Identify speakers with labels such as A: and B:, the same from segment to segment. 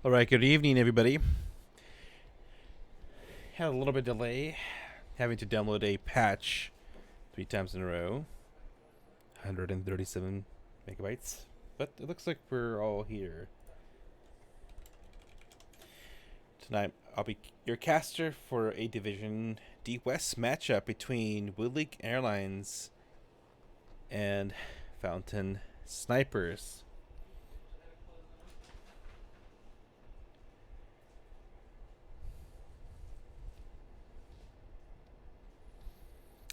A: All right, good evening, everybody. Had a little bit of delay having to download a patch 3 times in a row, 137 megabytes, but it looks like we're all here. Tonight, I'll be your caster for a Division D West matchup between Woodleague Airlines and Fountain Snipers.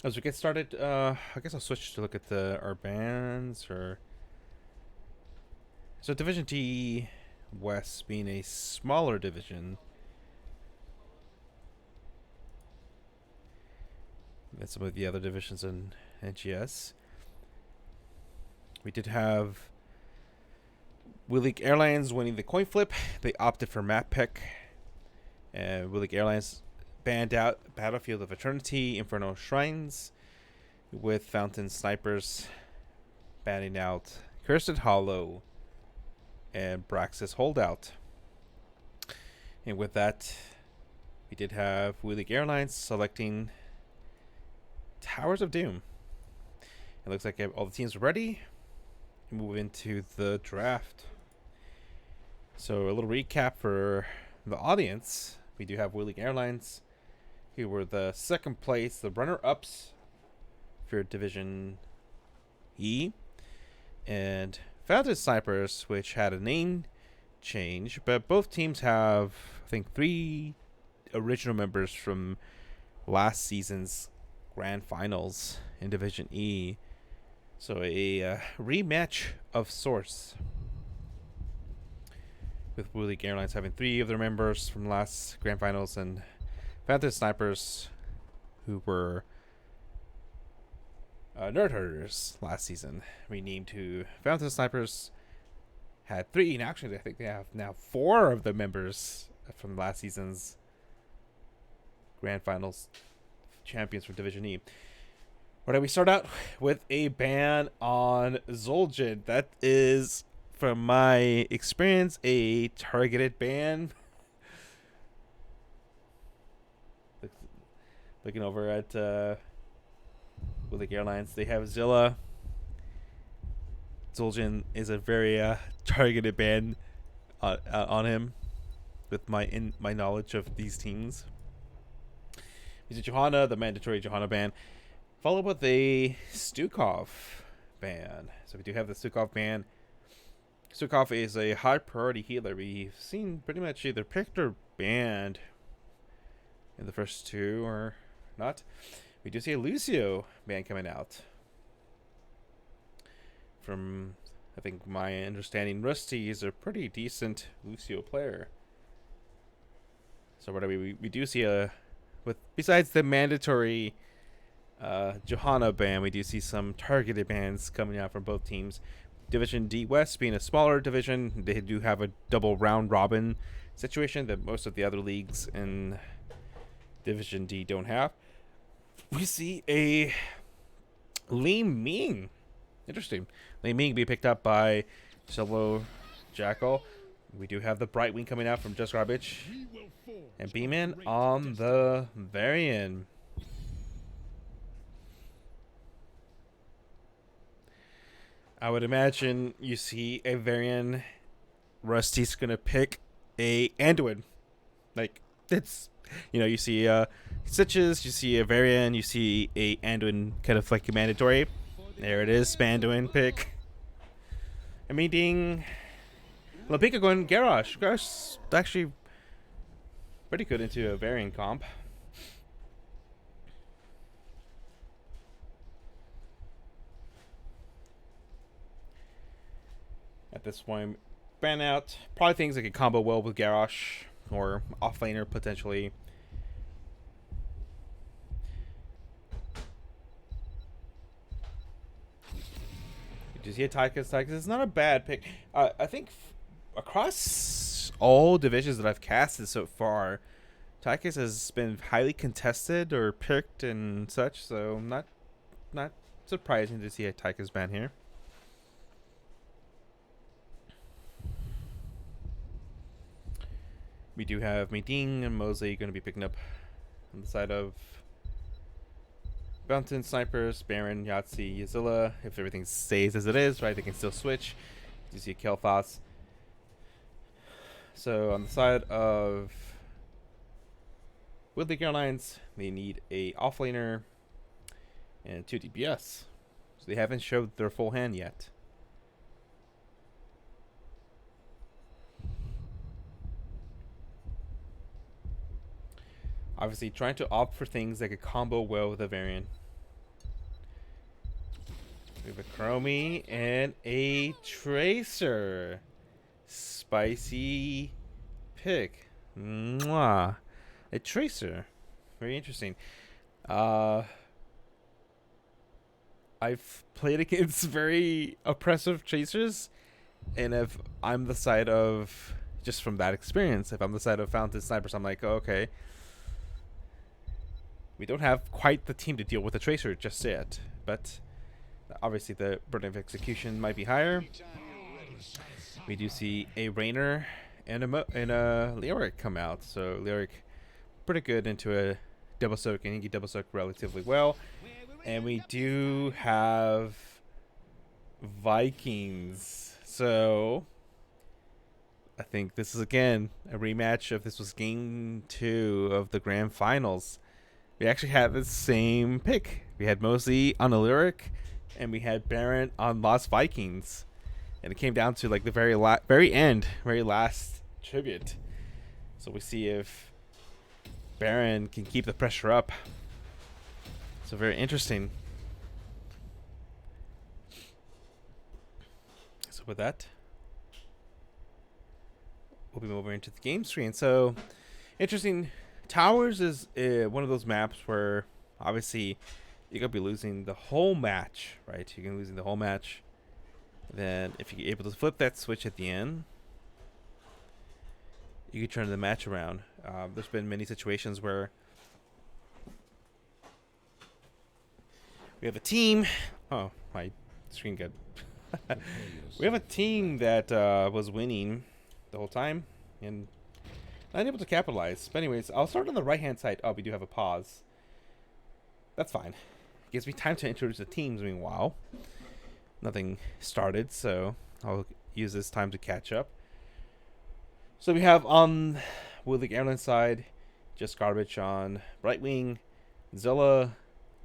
A: As we get started, I guess I'll switch to look at our bands. So Division D West being a smaller division than some of the other divisions in NGS. We did have Woodleague Airlines winning the coin flip. They opted for map pick, and Woodleague Airlines banned out Battlefield of Eternity, Inferno Shrines, with Fountain Snipers banning out Cursed Hollow and Braxis Holdout. And with that, we did have Woodleague Airlines selecting Towers of Doom. It looks like all the teams are ready. Move into the draft. So a little recap for the audience. We do have Woodleague Airlines, who were the second place, the runner-ups for Division E, and Fountain Snipers, which had a name change, but both teams have, I think, 3 original members from last season's grand finals in Division E. So a rematch of sorts, with Woodleague Airlines having 3 of their members from last grand finals, and Fountain Snipers, who were Nerd Herders last season, renamed to Fountain Snipers, had 3, and actually I think they have now 4 of the members from last season's grand finals champions from Division E. Where we start out with a ban on Zul'jin. That is, from my experience, a targeted ban. Looking over at Woodleague Airlines, they have Zilla. Zul'jin is a very targeted ban on him, with my knowledge of these teams. He's a Johanna, the mandatory Johanna ban, followed with a Stukov ban. So we do have the Stukov ban. Stukov is a high priority healer. We've seen pretty much either picked or banned in the first 2 or not. We do see a Lucio ban coming out. From, I think, my understanding, Rusty is a pretty decent Lucio player. So what we do see besides the mandatory Johanna ban, we do see some targeted bans coming out from both teams. Division D West being a smaller division, they do have a double round robin situation that most of the other leagues in Division D don't have. We see a Li Ming. Interesting. Li Ming be picked up by Solo Jackal. We do have the Brightwing coming out from Just Garbage. And Beeman on the Varian. I would imagine you see a Varian. Rusty's going to pick a Anduin. Like, it's, you see Stitches, you see a Varian, you see a Anduin, kind of like a mandatory. There it is, Anduin pick. I'm meeting Lapika going Garrosh. Garrosh actually pretty good into a Varian comp. At this point, ban out. Probably things that could combo well with Garrosh or offlaner potentially. You see a Tychus. Tychus is not a bad pick. I think across all divisions that I've casted so far, Tychus has been highly contested or picked and such, so not surprising to see a Tychus ban here. We do have Meeting and Mosley going to be picking up on the side of Fountain Snipers, Baron, Yahtzee, Yazilla. If everything stays as it is, right, they can still switch. You see Kel'Thas. So on the side of Woodley Airlines, they need a offlaner and 2 DPS. So they haven't showed their full hand yet. Obviously trying to opt for things that could combo well with a variant. We have a Chromie and a Tracer. Spicy pick. Mwah. A Tracer. Very interesting. I've played against very oppressive Tracers, and if I'm the side of, just from that experience, if I'm the side of Fountain Snipers, I'm like, oh, okay. We don't have quite the team to deal with the Tracer just yet, but obviously the burden of execution might be higher. We do see a Rainer and a Lyric come out, so Lyric pretty good into a double soak, and he can double soak relatively well. And we do have Vikings, so I think this is again a rematch of this was game 2 of the grand finals. We actually had the same pick. We had Mosley on a Lyric, and we had Baron on Lost Vikings. And it came down to like the very last tribute. So we see if Baron can keep the pressure up. So very interesting. So with that, we'll be moving into the game screen. So interesting. Towers is one of those maps where obviously you're going to be losing the whole match, right? You're going to be losing the whole match. Then if you're able to flip that switch at the end, you can turn the match around. There's been many situations where we have a team. Oh, my screen got... We have a team that was winning the whole time and unable to capitalize. But anyways, I'll start on the right-hand side. Oh, we do have a pause. That's fine. Gives me time to introduce the teams meanwhile. Nothing started, so I'll use this time to catch up. So we have on Woodley Airlines side, just Garbage on Brightwing, Zilla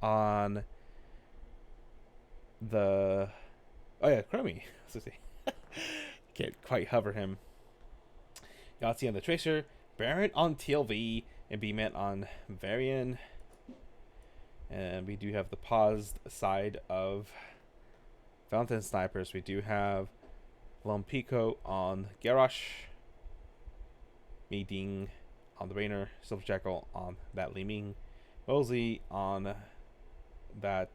A: on the... Oh yeah, Chromie. Can't quite hover him. Yahtzee on the Tracer, Baron on TLV, and B-Man on Varian. And we do have the paused side of Fountain Snipers. We do have Lompico on Garrosh, Meeting on the Rainer, Silver Jackal on that Liming, Mosley on that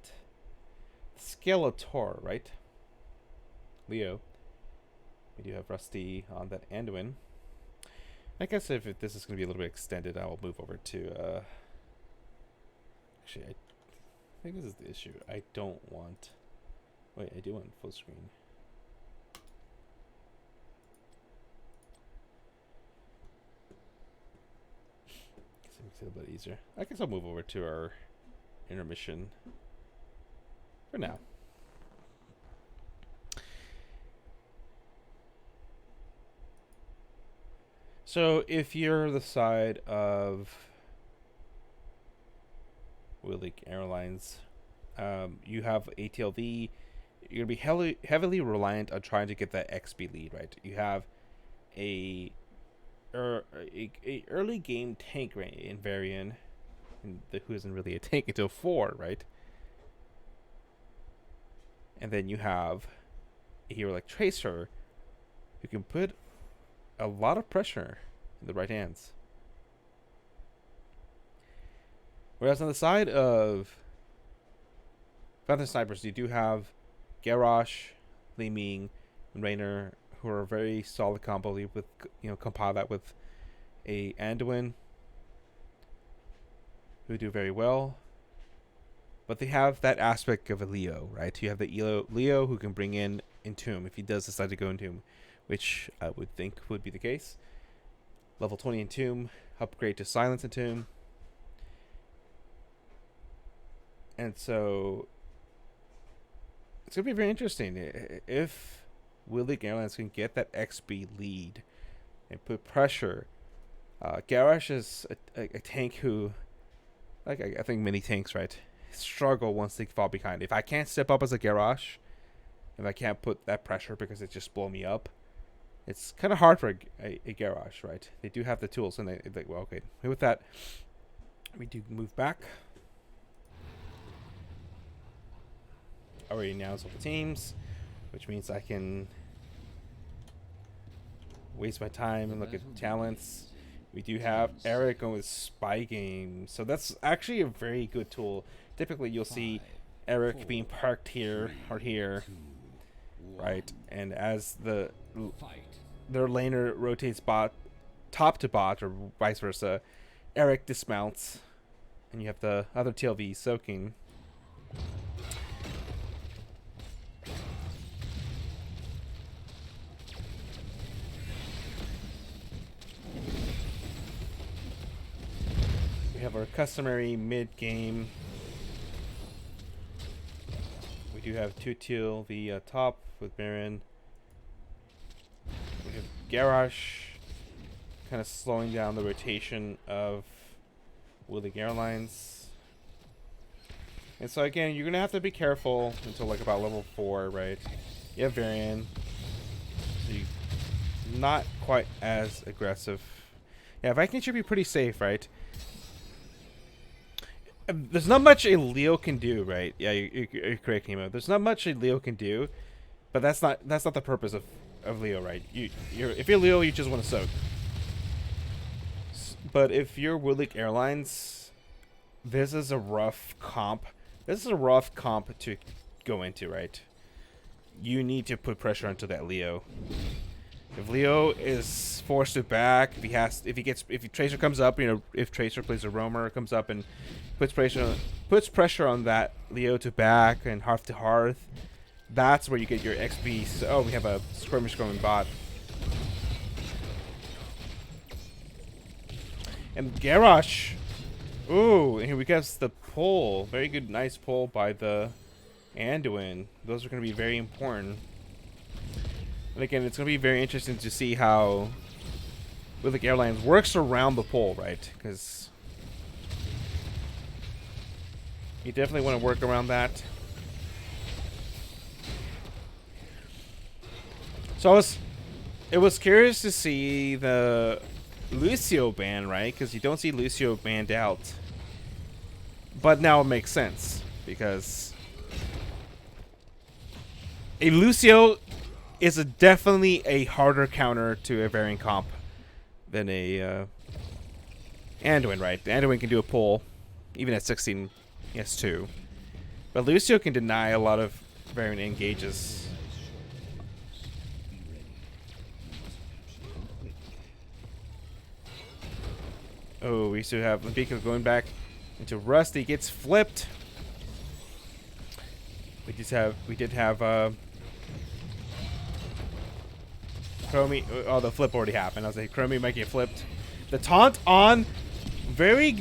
A: Skeletor, right? Leo. We do have Rusty on that Anduin. I guess if this is going to be a little bit extended, I will move over to... Actually, I think this is the issue. I don't want... Wait, I do want full screen. Guess it makes it a little bit easier. I guess I'll move over to our intermission for now. So if you're the side of Woodley Airlines, you have ATLV. You're gonna be heavily reliant on trying to get that XP lead, right? You have a early game tank in Varian, who isn't really a tank until 4, right? And then you have a hero like Tracer, who can put a lot of pressure in the right hands. Whereas on the side of Fountain Snipers, you do have Garrosh, Li Ming, and Rainer, who are a very solid combo. With compile that with a Anduin, who do very well. But they have that aspect of a Leo, right? You have the Leo who can bring in Entomb if he does decide to go Entomb, which I would think would be the case. Level 20 Entomb. Upgrade to Silence Entomb. And so it's going to be very interesting if Willig Airlines can get that XP lead and put pressure. Garrosh is a tank who, like I think many tanks, right, struggle once they fall behind. If I can't step up as a Garrosh, if I can't put that pressure because it just blow me up, it's kind of hard for a Garrosh, right? They do have the tools, and they well, okay. With that, we do move back. Already announced all the teams, which means I can waste my time and look at talents. We do have Eric going with Spy Game, so that's actually a very good tool. Typically, you'll see Eric being parked here or here, right? And as their laner rotates top to bot or vice versa, Eric dismounts, and you have the other TLV soaking. We have our customary mid-game. We do have two TLV top with Baron. We have Garrosh kind of slowing down the rotation of Willig Airlines. And so again, you're going to have to be careful until like about level 4, right? You have Varian. So you're not quite as aggressive. Yeah, Viking should be pretty safe, right? There's not much a Leo can do, right? Yeah, you're correct, Nemo. There's not much a Leo can do, but that's not the purpose of Leo, right? If you're Leo, you just want to soak. But if you're Willig Airlines, this is a rough comp. This is a rough comp to go into, right? You need to put pressure onto that Leo. If Leo is forced to back, if Tracer comes up, if Tracer plays a roamer, comes up and puts pressure on that Leo to back and hearth to hearth, that's where you get your XP. So, oh, we have a skirmish going bot. And Garrosh. Ooh, and here we get the pull. Very good, nice pull by the Anduin. Those are going to be very important. And again, it's going to be very interesting to see how Willig Airlines works around the pole, right? Because you definitely want to work around that. So it was curious to see the Lucio ban, right? Because you don't see Lucio banned out. But now it makes sense, because a Lucio is definitely a harder counter to a variant comp than a Anduin, right? The Anduin can do a pull, even at 16 S2. But Lucio can deny a lot of variant engages. Oh, we still have Lambico going back into Rusty. Gets flipped. We did have Chromie. Oh, the flip already happened. I was like, Chromie might get flipped. The taunt on. Very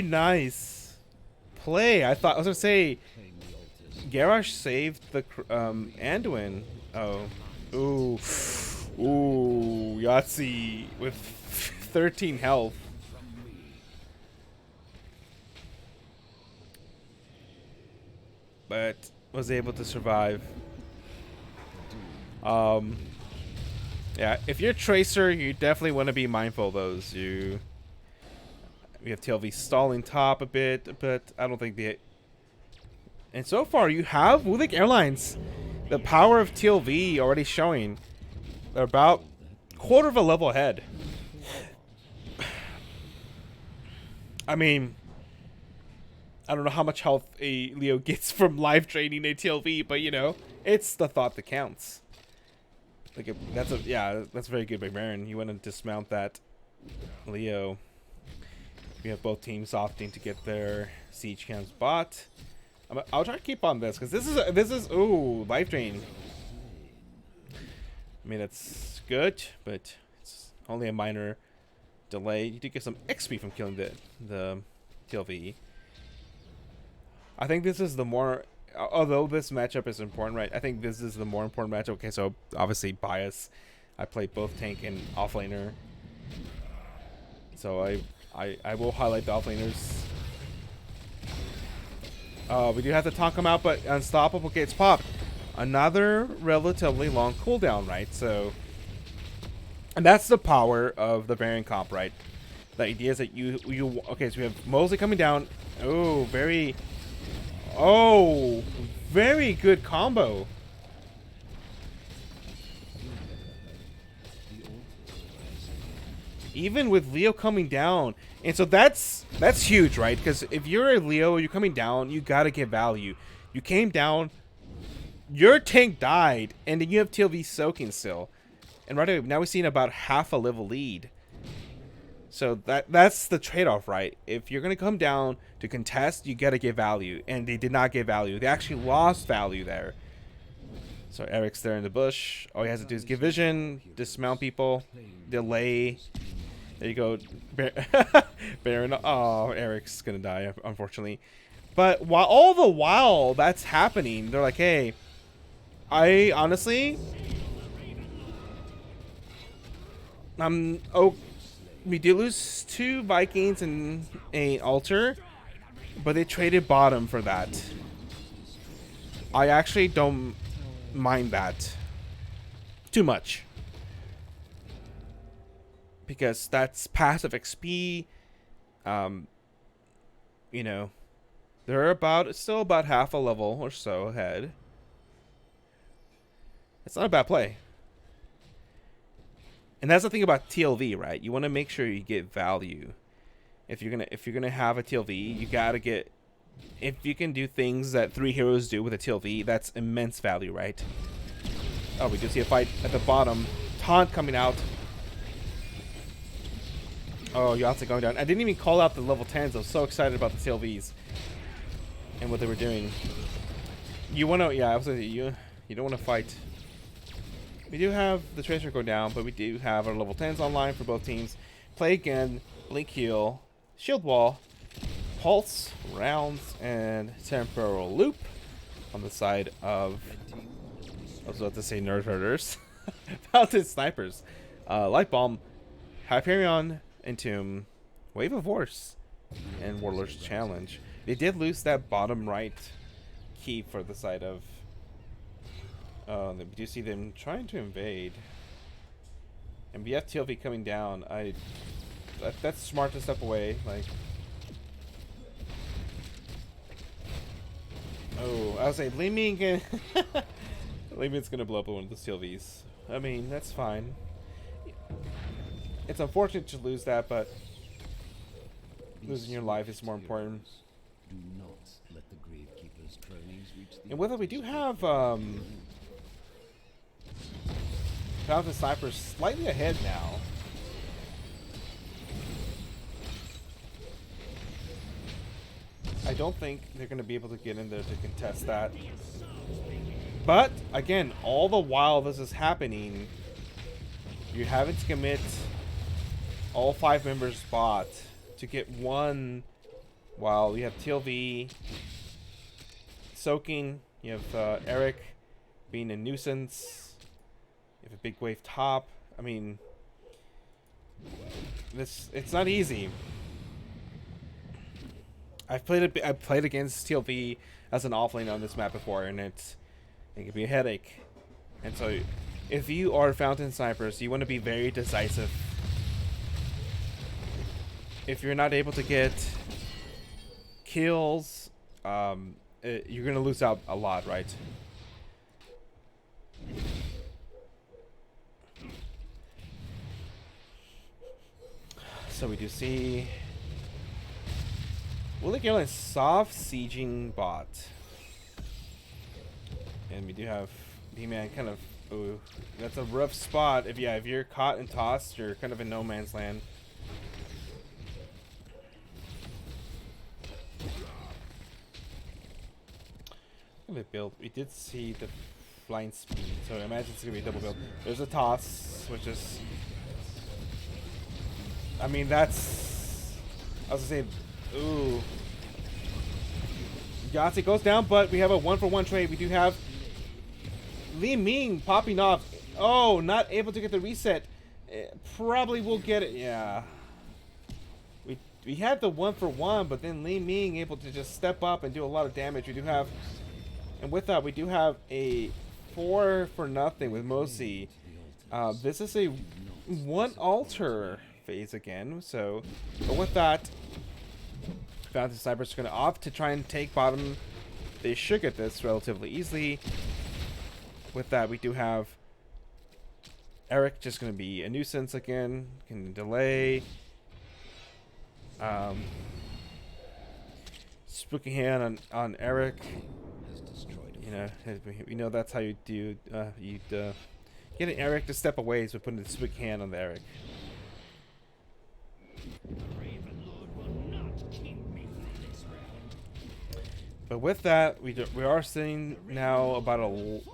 A: nice play. I was gonna say Garrosh saved the Anduin. Oh, ooh, Yahtzee with 13 health. But was able to survive. Yeah, if you're Tracer, you definitely want to be mindful of those. We have TLV stalling top a bit, but I don't think and so far you have Willig Airlines. The power of TLV already showing. They're about quarter of a level ahead. I mean, I don't know how much health a Leo gets from live training a TLV, but it's the thought that counts. Like that's very good by Baron. You want to dismount that Leo. We have both teams opting to get their siege cams bot. I'll try to keep on this because this is ooh, life drain. I mean, that's good, but it's only a minor delay. You do get some XP from killing the TLV. I think this is the more, although this matchup is important, right? I think this is the more important matchup. Okay, so obviously bias. I play both tank and offlaner, so I will highlight the offlaners. We do have to talk him out, but unstoppable gets popped. Another relatively long cooldown, right? So, and that's the power of the variant comp, right? The idea is that you okay. So we have Mosley coming down. Oh, very good combo. Even with Leo coming down, and so that's huge, right? Because if you're a Leo, you're coming down, you gotta get value. You came down, your tank died, and then you have TLV soaking still, and right away, now we're seeing about half a level lead. So that's the trade-off, right? If you're gonna come down to contest, you gotta get value, and they did not get value. They actually lost value there. So Eric's there in the bush. All he has to do is give vision, dismount people, delay. There you go, Baron. Oh, Eric's gonna die, unfortunately. But all the while that's happening, they're like, hey, I honestly, oh, we did lose 2 Vikings and a altar, but they traded bottom for that. I actually don't mind that too much, because that's passive XP. You know, they're still about half a level or so ahead. It's not a bad play. And that's the thing about TLV, right? You want to make sure you get value. If you're gonna have a TLV, you gotta get. If you can do things that 3 heroes do with a TLV, that's immense value, right? Oh, we do see a fight at the bottom. Taunt coming out. Oh, Yahtzee going down. I didn't even call out the level 10s. I was so excited about the TLVs and what they were doing. You want to, yeah, I was gonna say, you don't want to fight. We do have the Tracer go down, but we do have our level 10s online for both teams. Play again, Blink Heal, Shield Wall, Pulse, Rounds, and Temporal Loop on the side of, I was about to say Nerd Herders, Fountain Snipers, Light Bomb, Hyperion, Entomb, Wave of Force, and Warlord's Challenge. They did lose that bottom right key for the side of. We do see them trying to invade, and we have TLV coming down. That's smart to step away. Like, oh, I was saying, Li Ming Ming's gonna blow up one of the TLVs. I mean, that's fine. It's unfortunate to lose that, but losing your life is more important.
B: Do not let the Gravekeeper's cronies reach the.
A: And whether we do have Fountain Snipers slightly ahead now. I don't think they're going to be able to get in there to contest that. But again, all the while this is happening, you're having to commit all 5 members bot to get one, while you have TLV soaking, you have Eric being a nuisance, you have a big wave top. I mean, it's not easy. I've played against TLV as an offlane on this map before, and it can be a headache. And so, if you are Fountain Snipers, you want to be very decisive. If you're not able to get kills, you're gonna lose out a lot, right? So we do see Airlines soft sieging bot, and we do have D-Man kind of. Ooh, that's a rough spot. If you're caught and tossed, you're kind of in no man's land. The build, we did see the blind speed. So I imagine it's gonna be a double build. There's a toss, which is, I mean, that's, I was gonna say, ooh. Yahtzee goes down, but we have a 1-for-1 trade. We do have Li Ming popping off. Oh, not able to get the reset. Probably will get it. Yeah. We had the 1-for-1, but then Li Ming able to just step up and do a lot of damage. We do have, and with that, we do have a 4-for-0 with Mosi. This is a 1 altar phase again. So, but with that, Fountain Snipers are going to opt to try and take bottom. They should get this relatively easily. With that, we do have Eric just going to be a nuisance again. Can delay. Spooky hand on Eric. You know, we know that's how you do. Getting Eric to step away is with putting the spooky hand on the Eric. But with that, we are sitting now about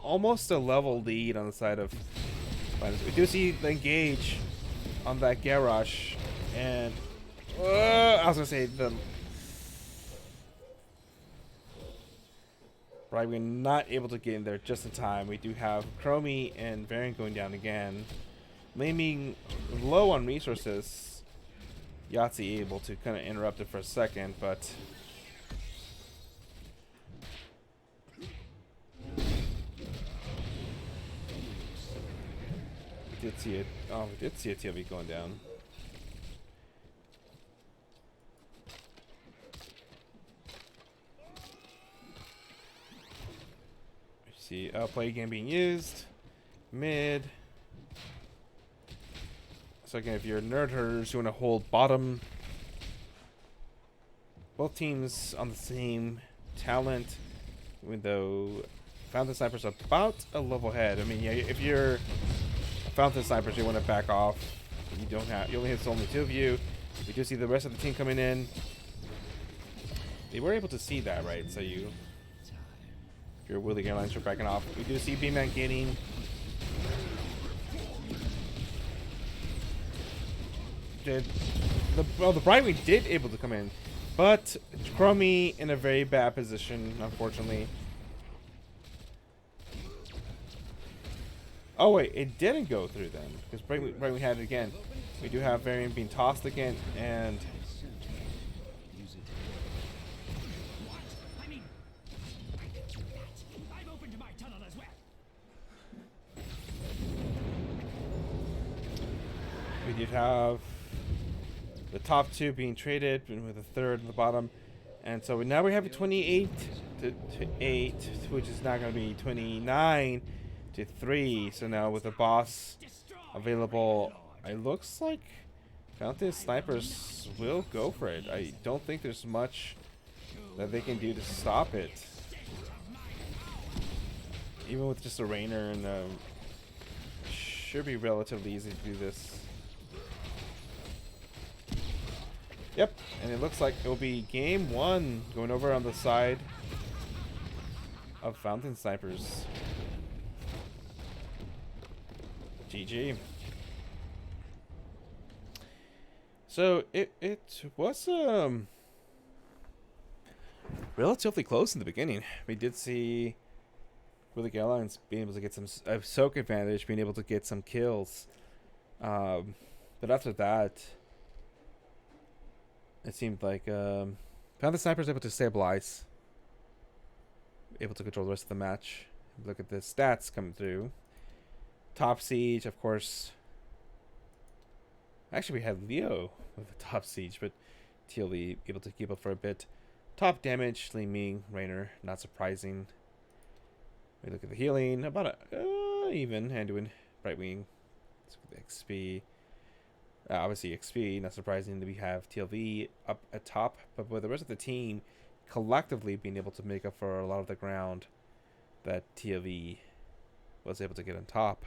A: almost a level lead on the side of. We do see the engage on that garage, and I was gonna say the. Right, we're not able to get in there just in time. We do have Chromie and Variant going down again, Laming low on resources. Yahtzee able to kind of interrupt it for a second, but. We did see it. Oh, we did see a TLV going down. We see play game being used. Mid. So again, if you're nerd herders, you want to hold bottom. Both teams on the same talent, even though Fountain Snipers are about a level ahead. I mean, yeah, if you're Fountain Snipers, you want to back off. You only have only 2 of you. We do see the rest of the team coming in. They were able to see that, right? So if you're Willie Airlines, you're backing off. We do see B-Man gaining. The Brightwing did able to come in, but Chromie in a very bad position, unfortunately. Oh wait, it didn't go through then, because right we had it again. We do have Variant being tossed again, and we did have the top 2 being traded, with a 3rd at the bottom, and so now we have a 28 to 8, which is now going to be 29 to 3. So now with the boss available, it looks like Fountain Snipers will go for it. I don't think there's much that they can do to stop it. Even with just a Rainer, and should be relatively easy to do this. Yep, and it looks like it will be game 1 going over on the side of Fountain Snipers. GG. So it was relatively close in the beginning. We did see Willie Airlines being able to get some soak advantage, being able to get some kills. But after that, it seemed like Fountain Snipers able to stabilize, able to control the rest of the match. Look at the stats coming through. Top Siege, of course. Actually, we had Leo with the top Siege, but TLV able to keep up for a bit. Top damage, Li Ming, Rainer, not surprising. We look at the healing, about a even, and doing Brightwing. Let's look at the XP. Obviously XP, not surprising that we have TLV up at top, but with the rest of the team collectively being able to make up for a lot of the ground that TLV was able to get on top.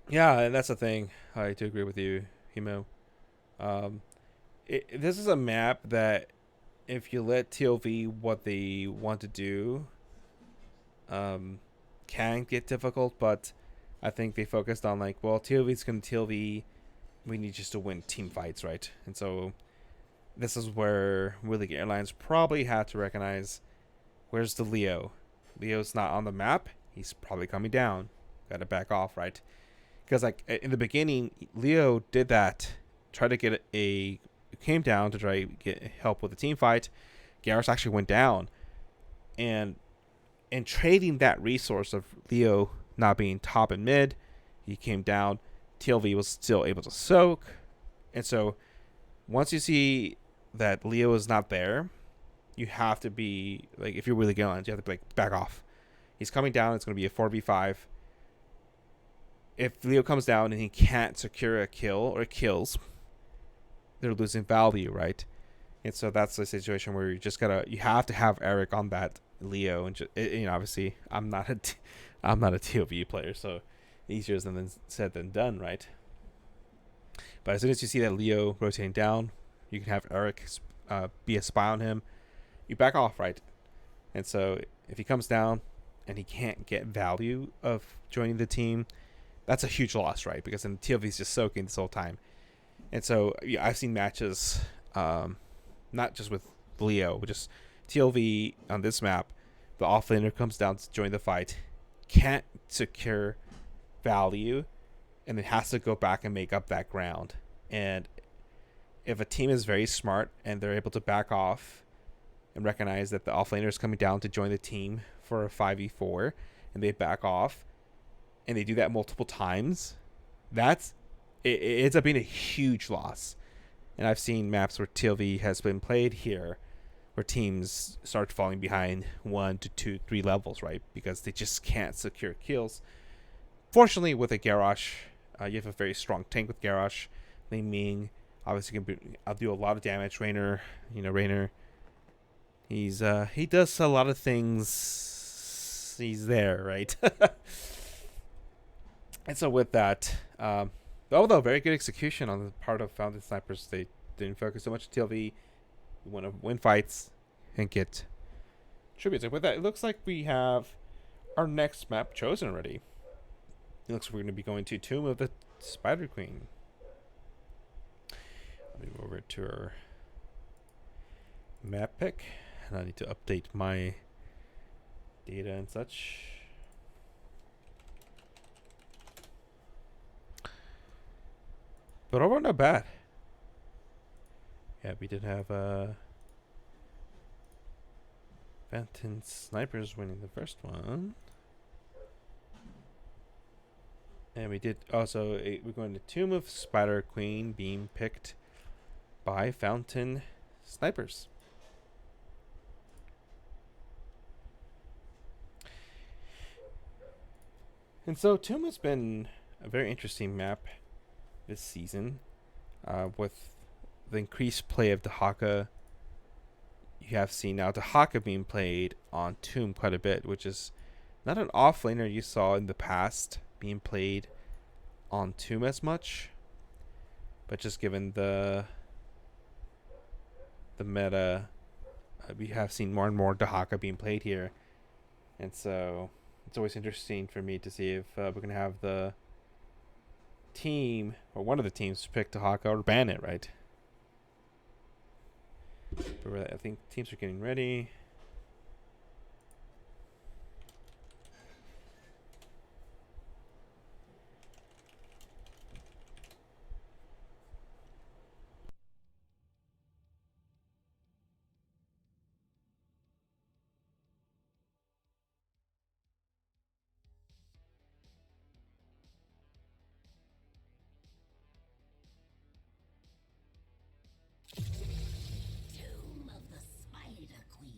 A: Yeah, and that's the thing. I do agree with you, Himo. Um, this is a map that if you let TLV what they want to do, um, can get difficult. But I think they focused on like, well, TLV's gonna TLV. We need just to win team fights, right? And so this is where Willie Airlines probably had to recognize where's the Leo. Leo's not on the map. He's probably coming down. Got to back off, right? Because like in the beginning, Leo did that. Tried to get a came down to try to get help with the team fight. Garrus actually went down, and trading that resource of Leo not being top and mid, he came down. TLV was still able to soak, and so once you see that Leo is not there, you have to be like, if you're really going, you have to be like, back off. He's coming down. It's going to be a 4v5. If Leo comes down and he can't secure a kill or kills, they're losing value, right? And so that's the situation where you have to have Eric on that Leo, and obviously I'm not a TOV player, so easier than said than done, right? But as soon as you see that Leo rotating down, you can have Eric be a spy on him. You back off, right? And so if he comes down and he can't get value of joining the team, that's a huge loss, right? Because then TLV is just soaking this whole time. And so yeah, I've seen matches, not just with Leo, but just TLV on this map. The offlaner comes down to join the fight, can't secure value, and then has to go back and make up that ground. And if a team is very smart and they're able to back off and recognize that the offlaner is coming down to join the team for a 5v4, and they back off, and they do that multiple times, it ends up being a huge loss. And I've seen maps where TLV has been played here where teams start falling behind 1 to 2 3 levels, right? Because they just can't secure kills. Fortunately, with a Garrosh, you have a very strong tank with Garrosh. Li Ming obviously I'll do a lot of damage. Rainer, he does a lot of things. He's there, right? And so with that, although very good execution on the part of Fountain Snipers, they didn't focus so much on TLV. We want to win fights and get tributes. And with that, it looks like we have our next map chosen already. It looks like we're going to be going to Tomb of the Spider Queen. I'll move over to our map pick, and I need to update my data and such. But overall, not bad. Yeah, we did have Fountain Snipers winning the first one. And we did also, we're going to Tomb of Spider Queen being picked by Fountain Snipers. And so Tomb has been a very interesting map this season, with the increased play of Dahaka. You have seen now Dahaka being played on Tomb quite a bit, which is not an offlaner you saw in the past being played on Tomb as much, but just given the meta, we have seen more and more Dahaka being played here, and so it's always interesting for me to see if we're gonna have the team or one of the teams pick Dahaka or ban it, right? But I think teams are getting ready.
B: Tomb of the Spider Queen.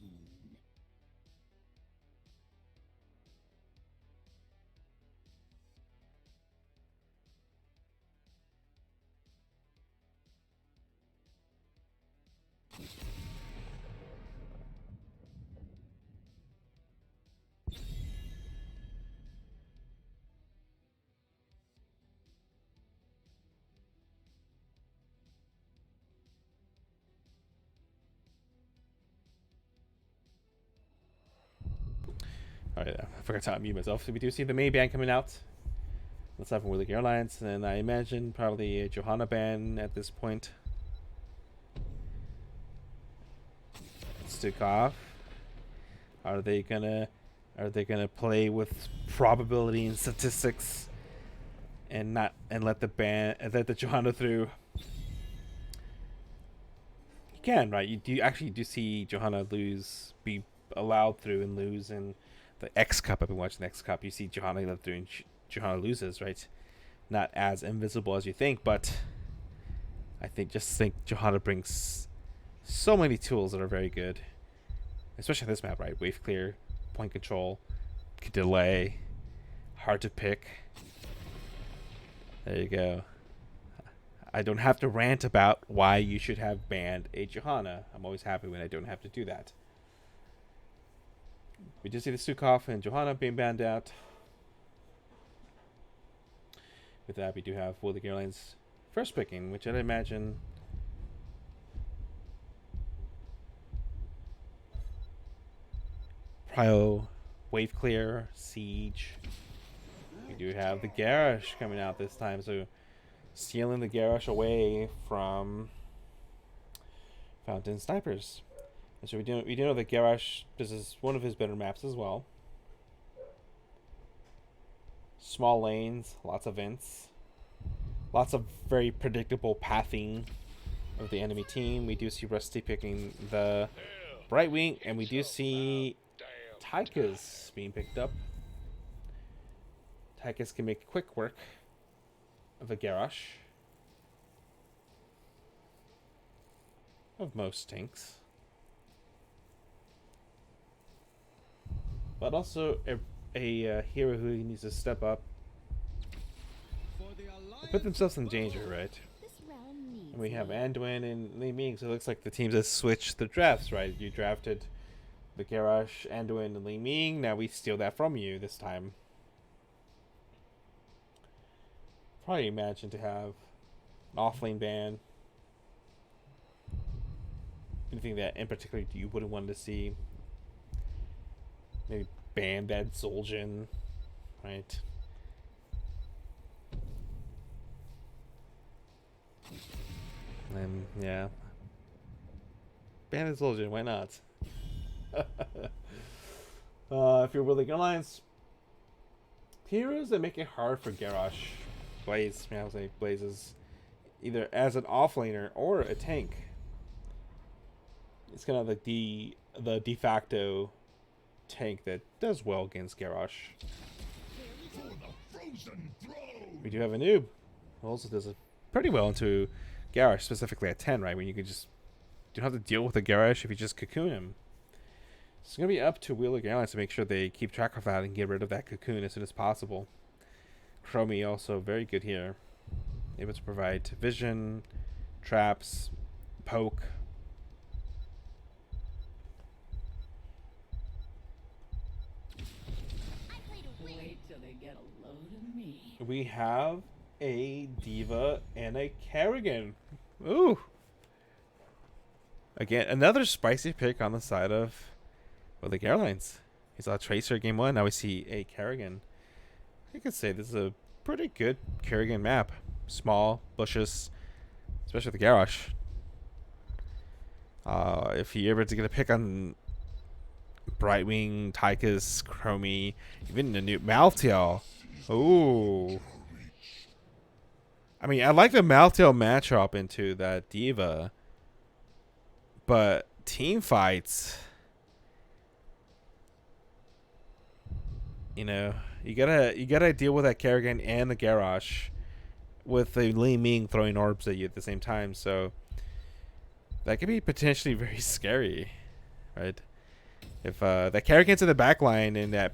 A: Oh yeah, I forgot to unmute myself. So we do see the main band coming out. Let's have Willick Airlines, and I imagine probably a Johanna band at this point. Stick off. Are they gonna play with probability and statistics and let the Johanna through? You can, right? You do see Johanna be allowed through and lose in the X Cup. I've been watching the X Cup. You see Johanna let through and Johanna loses, right? Not as invisible as you think, but I think Johanna brings so many tools that are very good, especially this map, right? Wave clear, point control, delay, hard to pick. There you go. I don't have to rant about why you should have banned a Johanna. I'm always happy when I don't have to do that. We did see the Stukov and Johanna being banned out. With that, we do have Willick Airlines first picking, which I'd imagine Prio, Wave Clear, Siege. We do have the Garrosh coming out this time, so stealing the Garrosh away from Fountain Snipers. And so we do know that Garrosh, this is one of his better maps as well. Small lanes, lots of vents, lots of very predictable pathing of the enemy team. We do see Rusty picking the Brightwing, and we do see Tychus being picked up. Tychus can make quick work of a Garrosh, of most tanks, but also a hero who needs to step up and put themselves in danger, right? And we have Anduin and Li Ming, so it looks like the teams have switched the drafts, right? You drafted the Garrosh, Anduin, and Li Ming. Now we steal that from you this time. Probably imagine to have an off-lane ban. Anything that in particular you wouldn't want to see. Maybe ban that Zul'jin, right? And yeah, ban that Zul'jin. Why not? If you're Willick Airlines, heroes that make it hard for Garrosh, Blaze, I would say Blaze is either as an offlaner or a tank. It's kind of like the de facto tank that does well against Garrosh. We do have a noob who also does it pretty well into Garrosh, specifically at 10, right? When you can just don't have to deal with the Garrosh if you just cocoon him. It's going to be up to Willick Airlines to make sure they keep track of that and get rid of that cocoon as soon as possible. Chromie also very good here. Able to provide vision, traps, poke.
C: Wait till they get a load of me.
A: We have a Diva and a Kerrigan. Ooh. Again, another spicy pick on the side of Willick Airlines. He saw a Tracer game 1. Now we see a Kerrigan. I could say this is a pretty good Kerrigan map. Small, bushes, especially the Garrosh. If you're able to get a pick on Brightwing, Tychus, Chromie, even the new Maltail. Ooh. I mean, I like the Maltail matchup into that Diva. But team fights, you know, you gotta deal with that Kerrigan and the Garrosh with the Li Ming throwing orbs at you at the same time. So that could be potentially very scary, right? If that Kerrigan's in the back line and that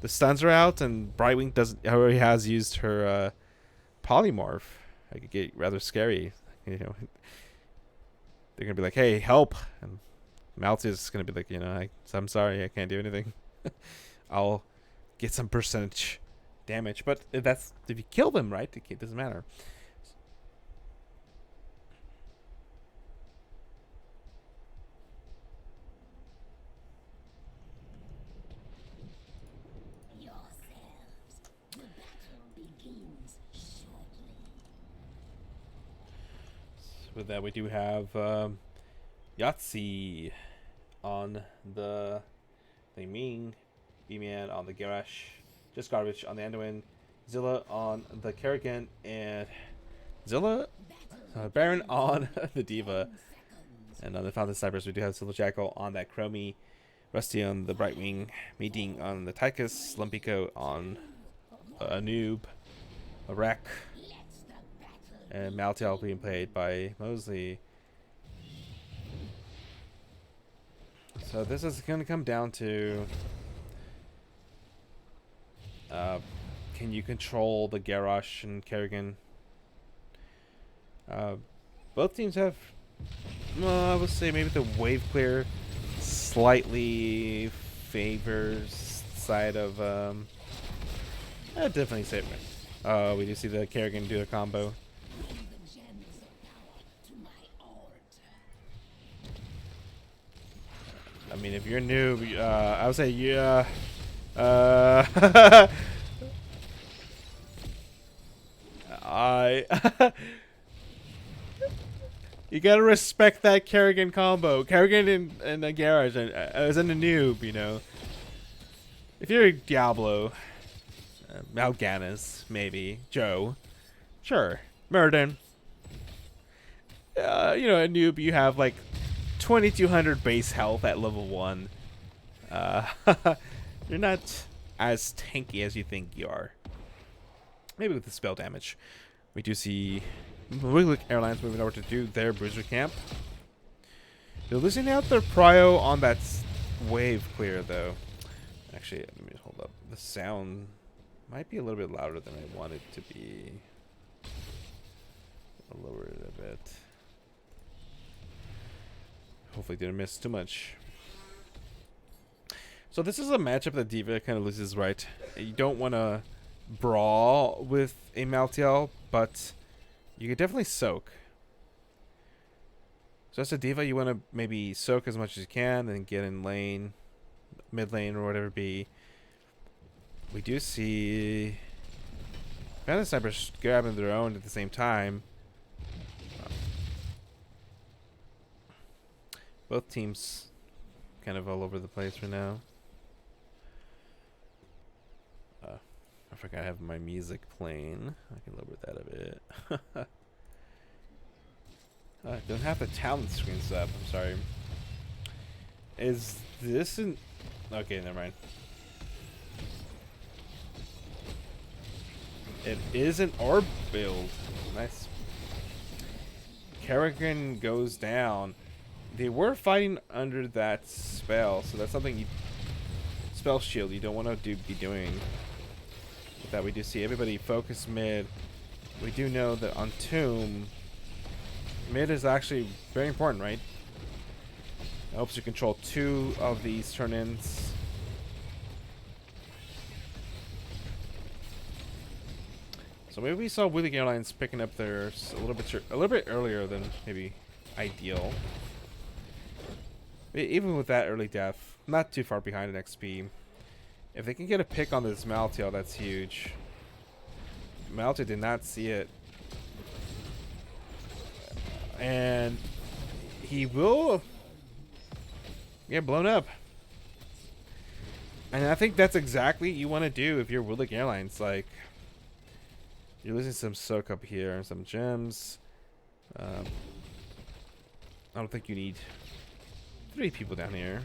A: the stuns are out and Brightwing already has used her polymorph, it could get rather scary. You know, they're gonna be like, "Hey, help!" and Malta's gonna be like, "You know, I'm sorry, I can't do anything. I'll get some percentage damage." But if you kill them, right, it doesn't matter. With that, we do have Yahtzee on the Ming, B-Man on the Garage, Just Garbage on the Anduin, Zilla on the Kerrigan, and Zilla Baron on the Diva. And on the Fountain Snipers, we do have Silver Jackal on that Chromie, Rusty on the Brightwing, Meeting on the Tychus, Lumpico on a Noob, a Wreck, and Maltail being played by Mosley. So this is going to come down to can you control the Garrosh and Kerrigan? Both teams have, I would say maybe the wave clear slightly favors side of I'd definitely say it. We do see the Kerrigan do a combo. I mean, if you're new, I would say yeah. You gotta respect that Kerrigan combo. Kerrigan in the garage as in a noob, you know. If you're a Diablo, Mal'Ganis, maybe Joe, sure, Murden. You know, a noob, you have like 2200 base health at level 1. You're not as tanky as you think you are. Maybe with the spell damage. We do see Airlines moving over to do their bruiser camp. They're losing out their prio on that wave clear though. Actually, let me hold up. The sound might be a little bit louder than I want it to be. I'll lower it a bit. Hopefully didn't miss too much. So this is a matchup that Diva kind of loses, right? You don't want to brawl with a Maltail, but you could definitely soak. So as a Diva, you want to maybe soak as much as you can and get in lane, mid lane, or whatever it be. We do see Phantom Snipers grabbing their own at the same time. Both teams kind of all over the place right now. I forgot I have my music playing. I can lower that a bit. I don't have the talent screens up. I'm sorry. Is this an... Okay, never mind. It is an orb build. Nice. Kerrigan goes down. They were fighting under that spell, so that's something you... Spell shield you don't want to be doing. With that, we do see everybody focus mid. We do know that on Tomb, mid is actually very important, right? It helps you control 2 of these turn-ins. So maybe we saw Wheeling Airlines picking up theirs a little bit earlier than maybe ideal. Even with that early death, not too far behind in XP. If they can get a pick on this Maltail, that's huge. Maltail did not see it. And he will get blown up. And I think that's exactly what you want to do if you're Wheeling Airlines. Like, you're losing some soak up here and some gems. I don't think you need 3 people down here.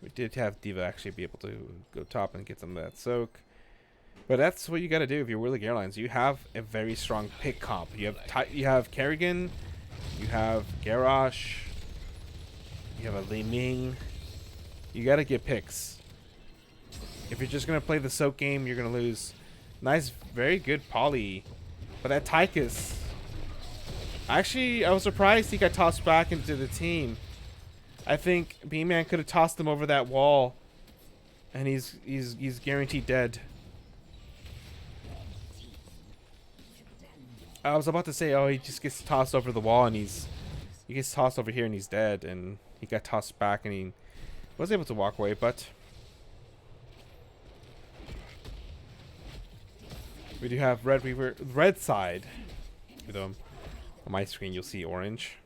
A: We did have Diva actually be able to go top and get some of that soak. But that's what you got to do if you're Wheeling Airlines. You have a very strong pick comp. You have Kerrigan, you have Garrosh, you have a Li Ming. You got to get picks. If you're just going to play the soak game, you're going to lose. Nice, very good poly. But that Tychus... Actually, I was surprised he got tossed back into the team. I think B-Man could have tossed him over that wall, and he's guaranteed dead. I was about to say, oh, he just gets tossed over the wall, and he gets tossed over here, and he's dead. And he got tossed back, and he was able to walk away. But we do have Red Weaver, red side. Though on my screen you'll see orange.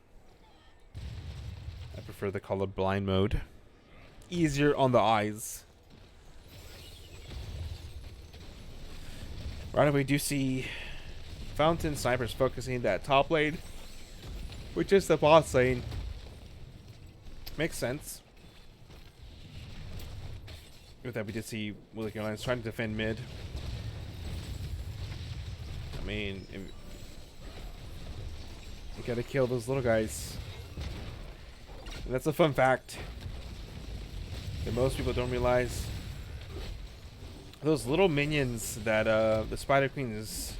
A: I prefer the color blind mode. Easier on the eyes. Right, we do see Fountain Snipers focusing that top lane, which is the boss lane. Makes sense. With that, we did see Willick Airlines trying to defend mid. I mean, you gotta kill those little guys. And that's a fun fact that most people don't realize. Those little minions that the Spider Queens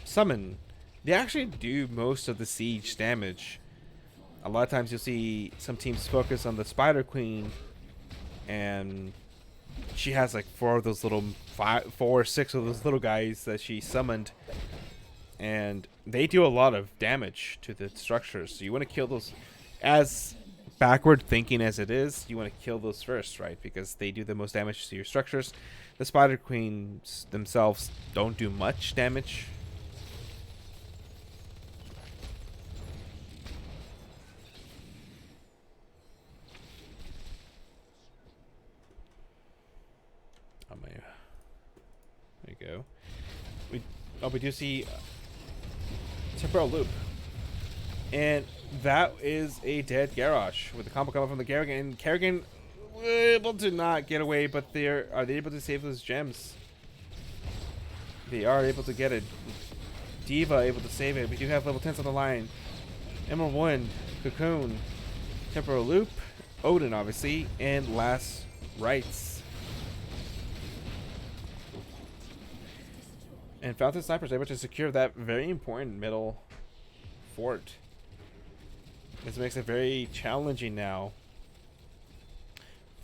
A: summon, they actually do most of the siege damage. A lot of times you'll see some teams focus on the Spider Queen, and she has like 4 of those little 4 or 6 of those little guys that she summoned, and they do a lot of damage to the structures. So you want to kill those. As backward thinking as it is, you want to kill those first, right? Because they do the most damage to your structures. The Spider Queens themselves don't do much damage. There you go. We do see temporal loop, and that is a dead Garrosh with the combo coming from the Kerrigan. And Kerrigan able to not get away, but are they able to save those gems? They are able to get it. Diva able to save it. We do have level 10s on the line. Emerald Wind, Cocoon, Temporal Loop, Odin obviously, and Last Rites. And Fountain Snipers able to secure that very important middle fort. This makes it very challenging now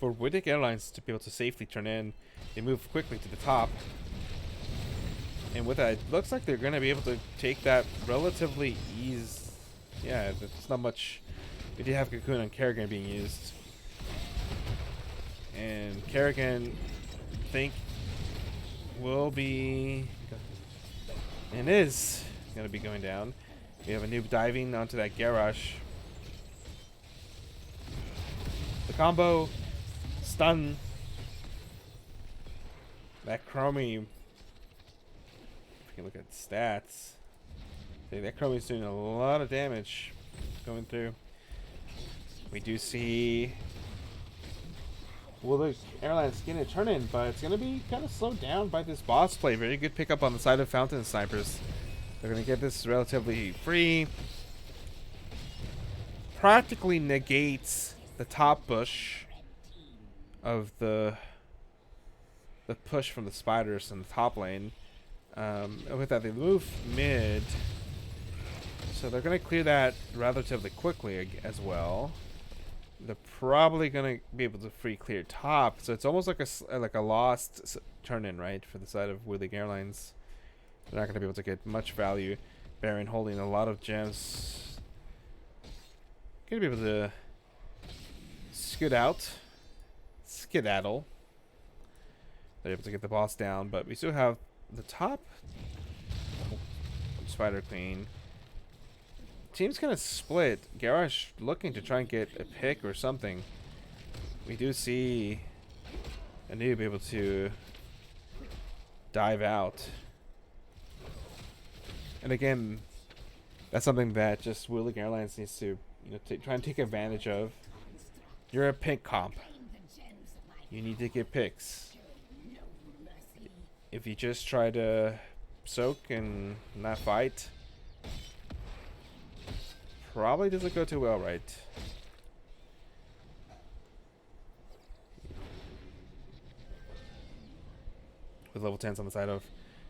A: for Willick Airlines to be able to safely turn in. They move quickly to the top. And with that, it looks like they're going to be able to take that relatively easy. Yeah, there's not much. We did have Cocoon and Kerrigan being used. And Kerrigan, I think, will be, and is going to be going down. We have a noob diving onto that Garrosh. The combo, stun, that Chromie. If you look at stats, see, that Chromie's doing a lot of damage going through. We do see Willick Airlines getting a turn in, but it's going to be kind of slowed down by this boss play. Very good pickup on the side of Fountain Snipers. They're going to get this relatively free. Practically negates the top push of the push from the spiders in the top lane. And with that, they move mid, so they're going to clear that relatively quickly as well. They're probably going to be able to free clear top, so it's almost like a lost turn-in, right, for the side of Willick Airlines. They're not going to be able to get much value. Baron holding a lot of gems. Going to be able to skedaddle. They're able to get the boss down, but we still have the top Spider Queen. Team's kind of split. Garrosh looking to try and get a pick or something. We do see a noob able to dive out. And again, that's something that just Willick Airlines needs to, try and take advantage of. You're a pick comp. You need to get picks. If you just try to soak and not fight, probably doesn't go too well, right? With level 10s on the side of,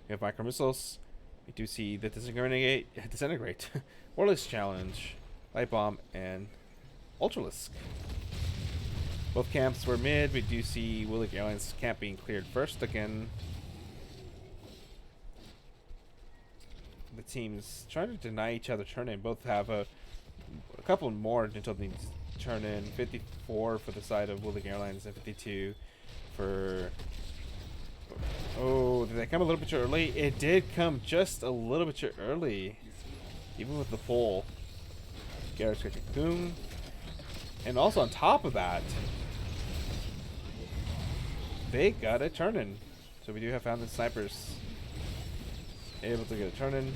A: we have micro missiles. We do see the disintegrate, Warless Challenge, Light Bomb, and Ultralisk. Both camps were mid. We do see Willick Airlines camp being cleared first again. The teams trying to deny each other turn in. Both have a couple more until they turn in. 54 for the side of Willick Airlines and 52 for Oh, did that come a little bit too early? It did come just a little bit too early. Even with the full. Garrett's got Cocoon. And also on top of that, they got it turning. So we do have Fountain Snipers able to get it turning.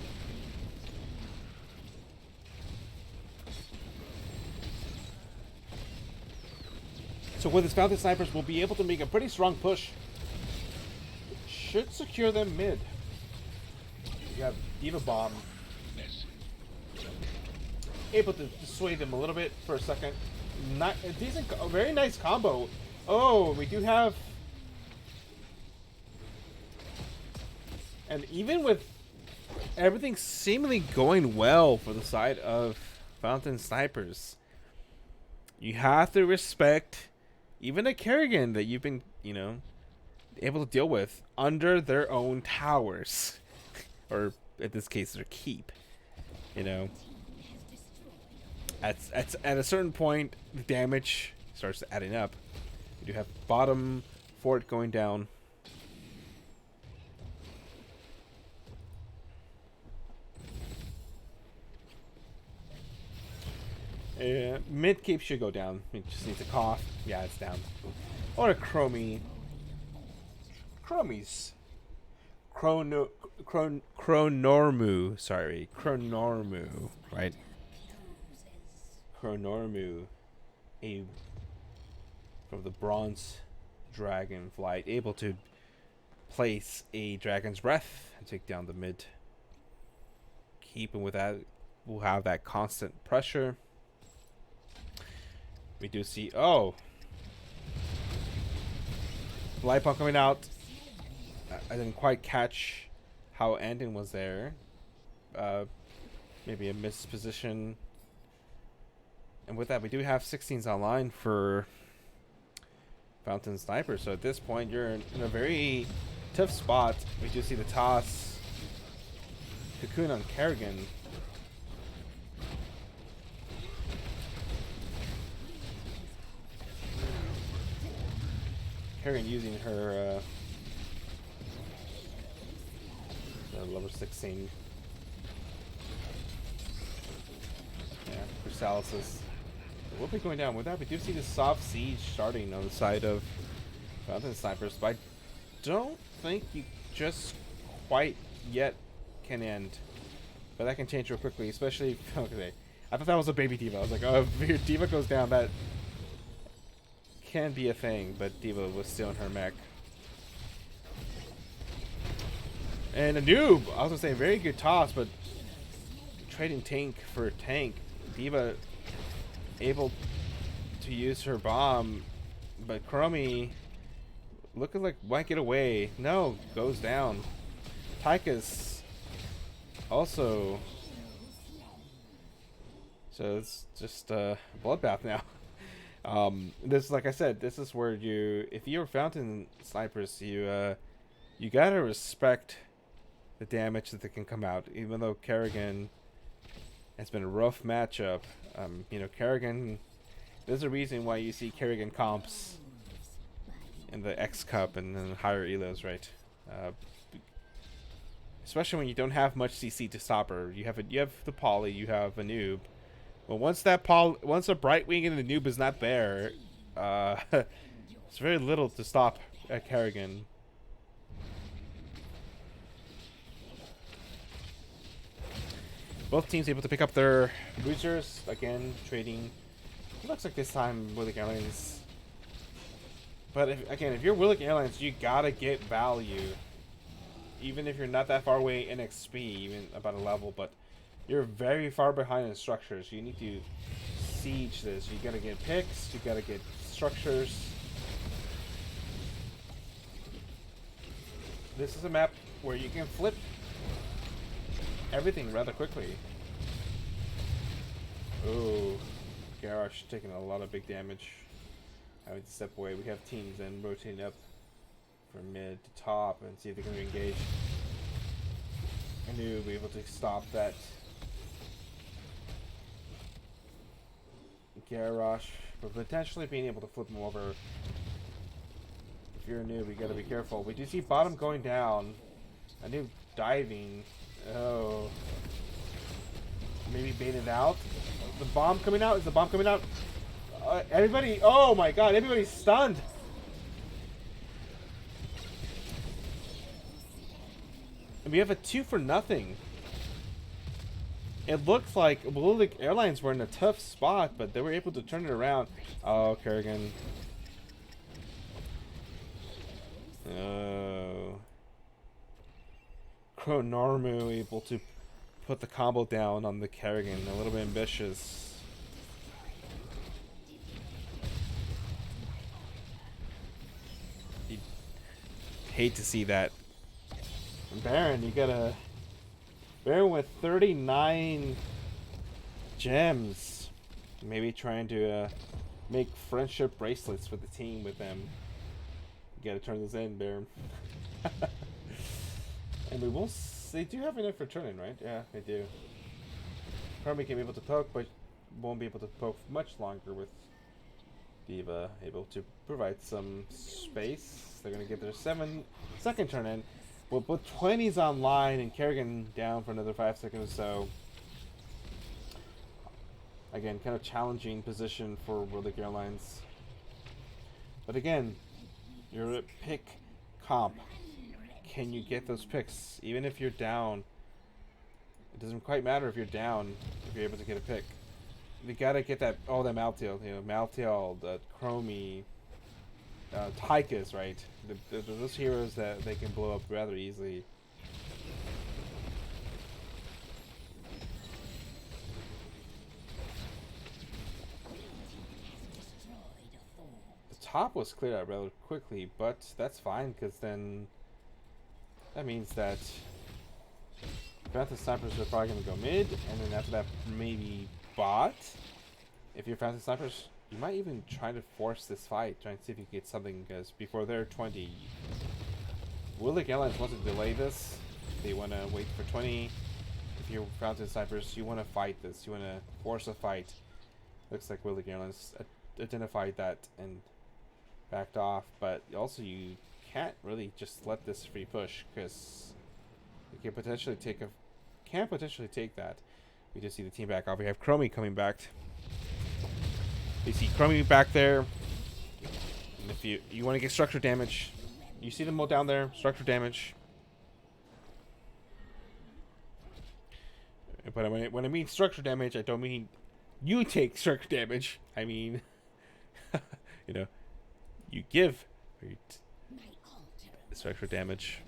A: So with his Fountain Snipers, we'll be able to make a pretty strong push. Should secure them mid. We have Diva Bomb. Able to sway them a little bit for a second. Not a decent, a very nice combo. Oh, we do have... And even with everything seemingly going well for the side of Fountain Snipers, you have to respect even a Kerrigan that you've been, you know, able to deal with under their own towers. Or, in this case, their keep. You know. At a certain point, the damage starts adding up. We do have bottom fort going down. Mid keep should go down. It just needs a cough. Yeah, it's down. Or a Chromie. Chromies. Chronormu. Sorry. Chronormu. Right? Chronormu. From the Bronze Dragon Flight. Able to place a Dragon's Breath and take down the mid. Keeping with that, we'll have that constant pressure. We do see... Oh! Light Pump coming out. I didn't quite catch how Andon was there. Maybe a missed position. And with that, we do have 16s online for Fountain Sniper. So at this point, you're in a very tough spot. We do see the toss. Cocoon on Kerrigan. Kerrigan using her level 16. Yeah, Chrysalis. We'll be going down with that. We do see the soft siege starting on the side of Fountain Snipers, but I don't think you just quite yet can end. But that can change real quickly, especially... Okay, I thought that was a baby diva. I was like, oh, if your diva goes down, that can be a thing, but diva was still in her mech. And a noob, I was gonna say, very good toss, but trading tank for a tank. Diva able to use her bomb, but Chromie looking like might get away. No, goes down. Tychus also. So it's just a bloodbath now. This, like I said, this is where you, if you're Fountain Snipers, you gotta respect the damage that can come out. Even though Kerrigan has been a rough matchup, you know, Kerrigan. There's a reason why you see Kerrigan comps in the X Cup and then higher elos, right? Especially when you don't have much CC to stop her. You have the poly, you have a noob. But once a Brightwing and the noob is not there, it's very little to stop at Kerrigan. Both teams able to pick up their boosters. Again, trading. It looks like this time Willick Airlines. But if you're Willick Airlines, you gotta get value. Even if you're not that far away in XP, even about a level, but you're very far behind in structures. You need to siege this. You gotta get picks, you gotta get structures. This is a map where you can flip everything rather quickly. Oh, Garrosh taking a lot of big damage. Having to step away. We have teams then rotating up from mid to top and see if they can re-engage. I knew we'll be able to stop that Garrosh, but potentially being able to flip him over. If you're a noob, you gotta be careful. We do see bottom going down. A noob diving. Oh. Maybe baited out. The bomb coming out? Is the bomb coming out? Everybody, oh my god, everybody's stunned. And we have a 2 for nothing. It looks like Willick Airlines were in a tough spot, but they were able to turn it around. Oh, Kerrigan. Oh. Chronarmu able to put the combo down on the Kerrigan. A little bit ambitious. You'd hate to see that. Baron, you gotta... Baron with 39 gems. Maybe trying to make friendship bracelets for the team with them. You gotta turn this in, Baron. And we will... They do have enough for turning, right? Yeah, they do. Probably can be able to poke, but won't be able to poke much longer with Diva able to provide some space. They're going to get their second turn in. We'll put 20s online and Kerrigan down for another 5 seconds or so. Again, kind of challenging position for Willick Airlines. But again, you're a pick comp. Can you get those picks? Even if you're down, it doesn't quite matter if you're down, if you're able to get a pick. You gotta get that, oh, that Maltail, you know, Maltail, the Chromie, Tychus, right? Those heroes that they can blow up rather easily. The top was cleared out rather quickly, but that's fine, because then that means that Phantom Snipers are probably going to go mid, and then after that, maybe bot. If you're Phantom Snipers, you might even try to force this fight, try and see if you can get something, because before they're 20. Willick Airlines wants to delay this. They want to wait for 20. If you're Phantom Snipers, you want to fight this. You want to force a fight. Looks like Willick Airlines identified that and backed off, but also you can't really just let this free push, because you can potentially take that. We just see the team back off. We have Chromie coming back. We see Chromie back there. And if you want to get structure damage, you see them all down there, structure damage. But when I mean structure damage, I don't mean you take structure damage. I mean, you know, you give structure damage.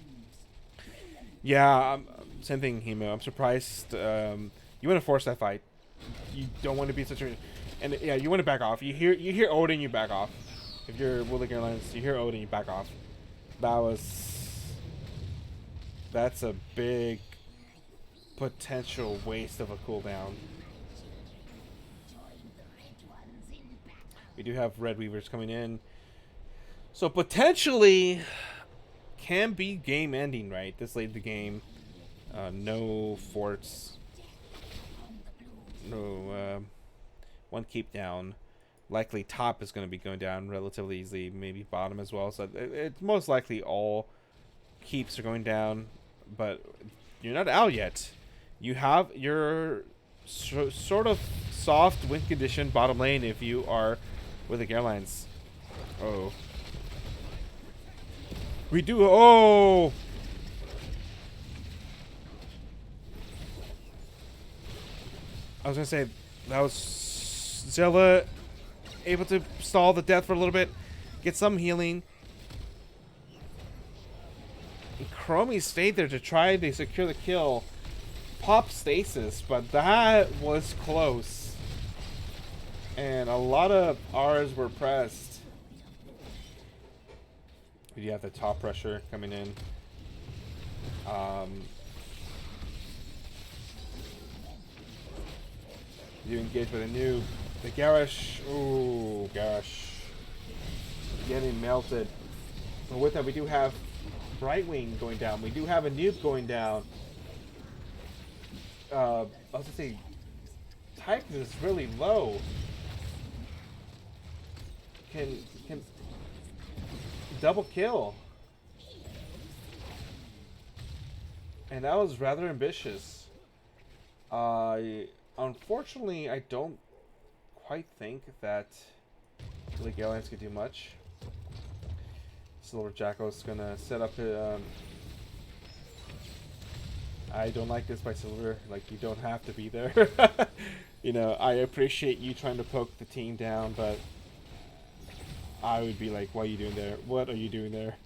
A: Yeah, same thing, Hemo. I'm surprised. You want to force that fight. You don't want to be such a... And yeah, you want to back off. You hear Odin, you back off. If you're Willick Airlines, you hear Odin, you back off. That's a big potential waste of a cooldown. We do have Red Weavers coming in. So potentially can be game ending, right? This late in the game. No forts. No, one keep down. Likely top is going to be going down relatively easily. Maybe bottom as well. So it's most likely all keeps are going down. But you're not out yet. You have your sort of soft win condition bottom lane if you are with the Airlines. Oh. We do. Oh! I was going to say, that was Zilla able to stall the death for a little bit. Get some healing. And Chromie stayed there to try to secure the kill. Pop stasis, but that was close. And a lot of R's were pressed. You have the top pressure coming in. You engage with a noob. The Garish. Ooh, Garish. Getting melted. But with that, we do have Brightwing going down. We do have a noob going down. I was going to say, Tychus is really low. Can double kill. And that was rather ambitious. Unfortunately, I don't quite think that League Airlines could do much. Silver Jacko's gonna set up his, I don't like this by Silver. Like, you don't have to be there. You know, I appreciate you trying to poke the team down, but I would be like, what are you doing there? What are you doing there?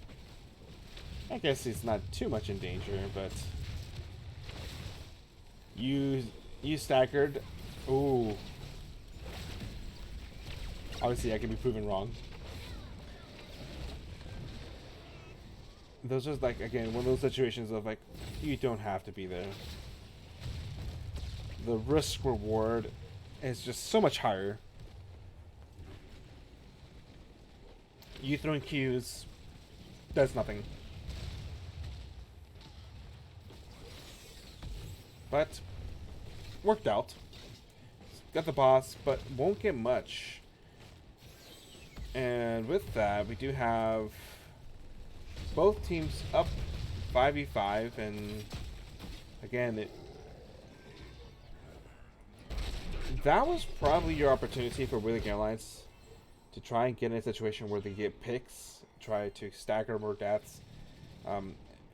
A: I guess he's not too much in danger, but you staggered. Ooh. Obviously, I can be proven wrong. Those are like, again, one of those situations of like, you don't have to be there. The risk reward is just so much higher. You throwing Qs does nothing. But worked out. Got the boss, but won't get much. And with that, we do have both teams up 5v5, and again, that was probably your opportunity for Wheeling Airlines to try and get in a situation where they get picks, try to stagger more deaths.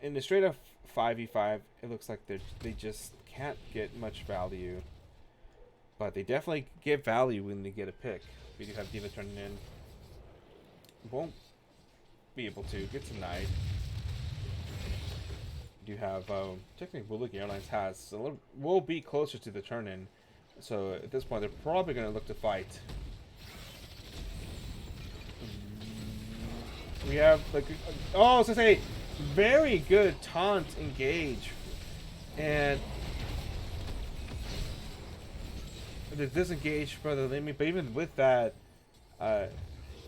A: In the straight up 5v5, it looks like they just can't get much value, but they definitely get value when they get a pick. We do have Diva turning in. Won't be able to get denied. You have technically Wheeling Airlines has will be closer to the turn in, so at this point they're probably going to look to fight. We have like, oh, I was gonna say, very good taunt engage, and the disengage for the limit. But even with that,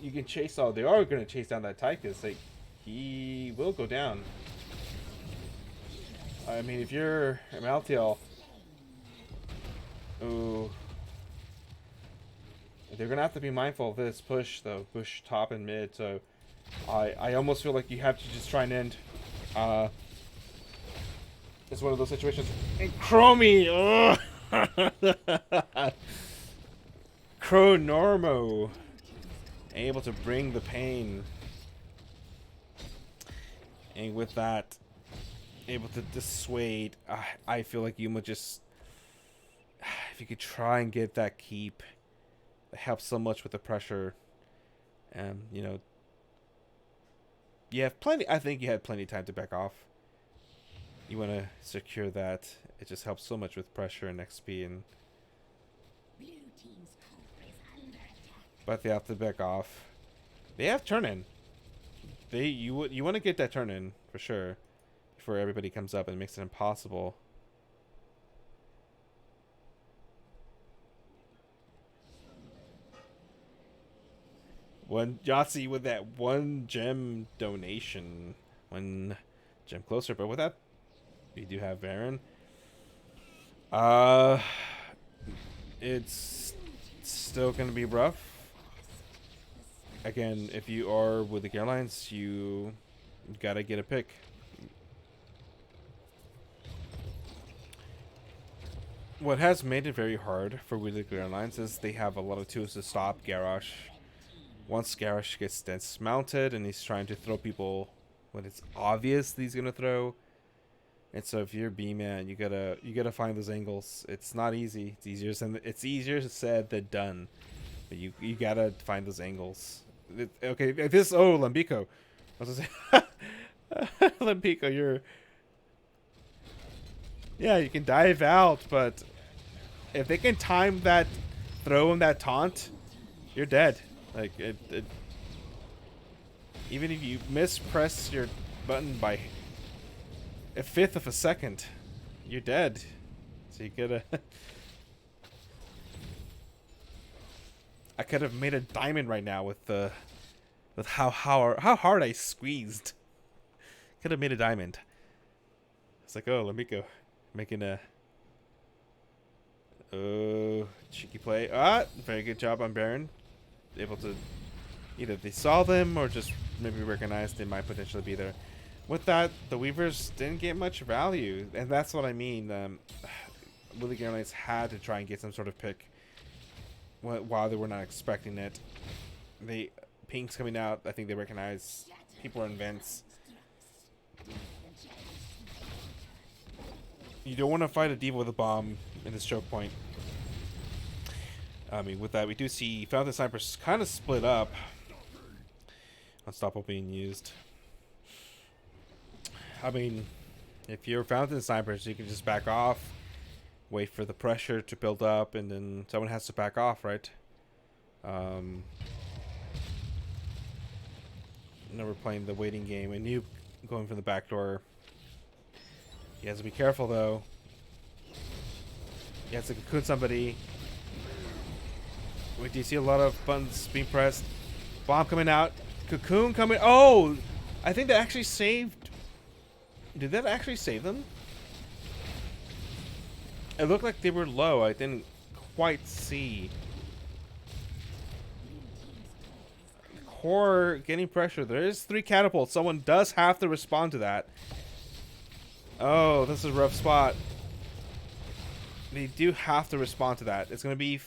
A: you can chase. Oh, they are gonna chase down that Tychus. Like, he will go down. I mean, if you're Maltiel, ooh, they're gonna have to be mindful of this push though. Push top and mid. So I almost feel like you have to just try and end. It's one of those situations. And Chromie! Chronormo! Able to bring the pain. And with that, able to dissuade. I feel like Yuma just... If you could try and get that keep, it helps so much with the pressure. You know, you have plenty. I think you had plenty of time to back off. You want to secure that. It just helps so much with pressure and XP, and but they have to back off. They have turn in. You want to get that turn in for sure before everybody comes up and makes it impossible. One Yahtzee with that one gem donation, one gem closer, but with that, we do have Baron. It's still gonna be rough. Again, if you are with the Airlines, you gotta get a pick. What has made it very hard for Wheeling Airlines is they have a lot of tools to stop Garrosh. Once Garrosh gets dismounted and he's trying to throw people when it's obvious that he's gonna throw, and so if you're B-man, you gotta find those angles. It's not easy. It's easier said than done, but you gotta find those angles. Okay, this Lambico. I was gonna say, Lambico, you're. Yeah, you can dive out, but if they can time that throw and that taunt, you're dead. Like, even if you mispress your button by a fifth of a second, you're dead. So you gotta... I could have made a diamond right now with how hard I squeezed. Could have made a diamond. It's like, oh, let me go. Making a... Oh, cheeky play. Very good job on Baron. Able to either they saw them or just maybe recognized, they might potentially be there. With that, the Weavers didn't get much value, and that's what I mean. Willie Airlines had to try and get some sort of pick while they were not expecting it. They Pink's coming out. I think they recognize people are in vents. You don't want to fight a diva with a bomb in this choke point. I mean, with that, we do see Fountain Snipers kind of split up. Unstoppable being used. I mean, if you're Fountain Snipers, you can just back off, wait for the pressure to build up, and then someone has to back off, right? Now we're playing the waiting game, and you going from the back door. He has to be careful, though. He has to cocoon somebody. Wait, do you see a lot of buttons being pressed? Bomb coming out. Cocoon coming. Oh! I think that actually saved. Did that actually save them? It looked like they were low. I didn't quite see. Core getting pressure. There is 3 catapults. Someone does have to respond to that. Oh, this is a rough spot. They do have to respond to that. It's going to be...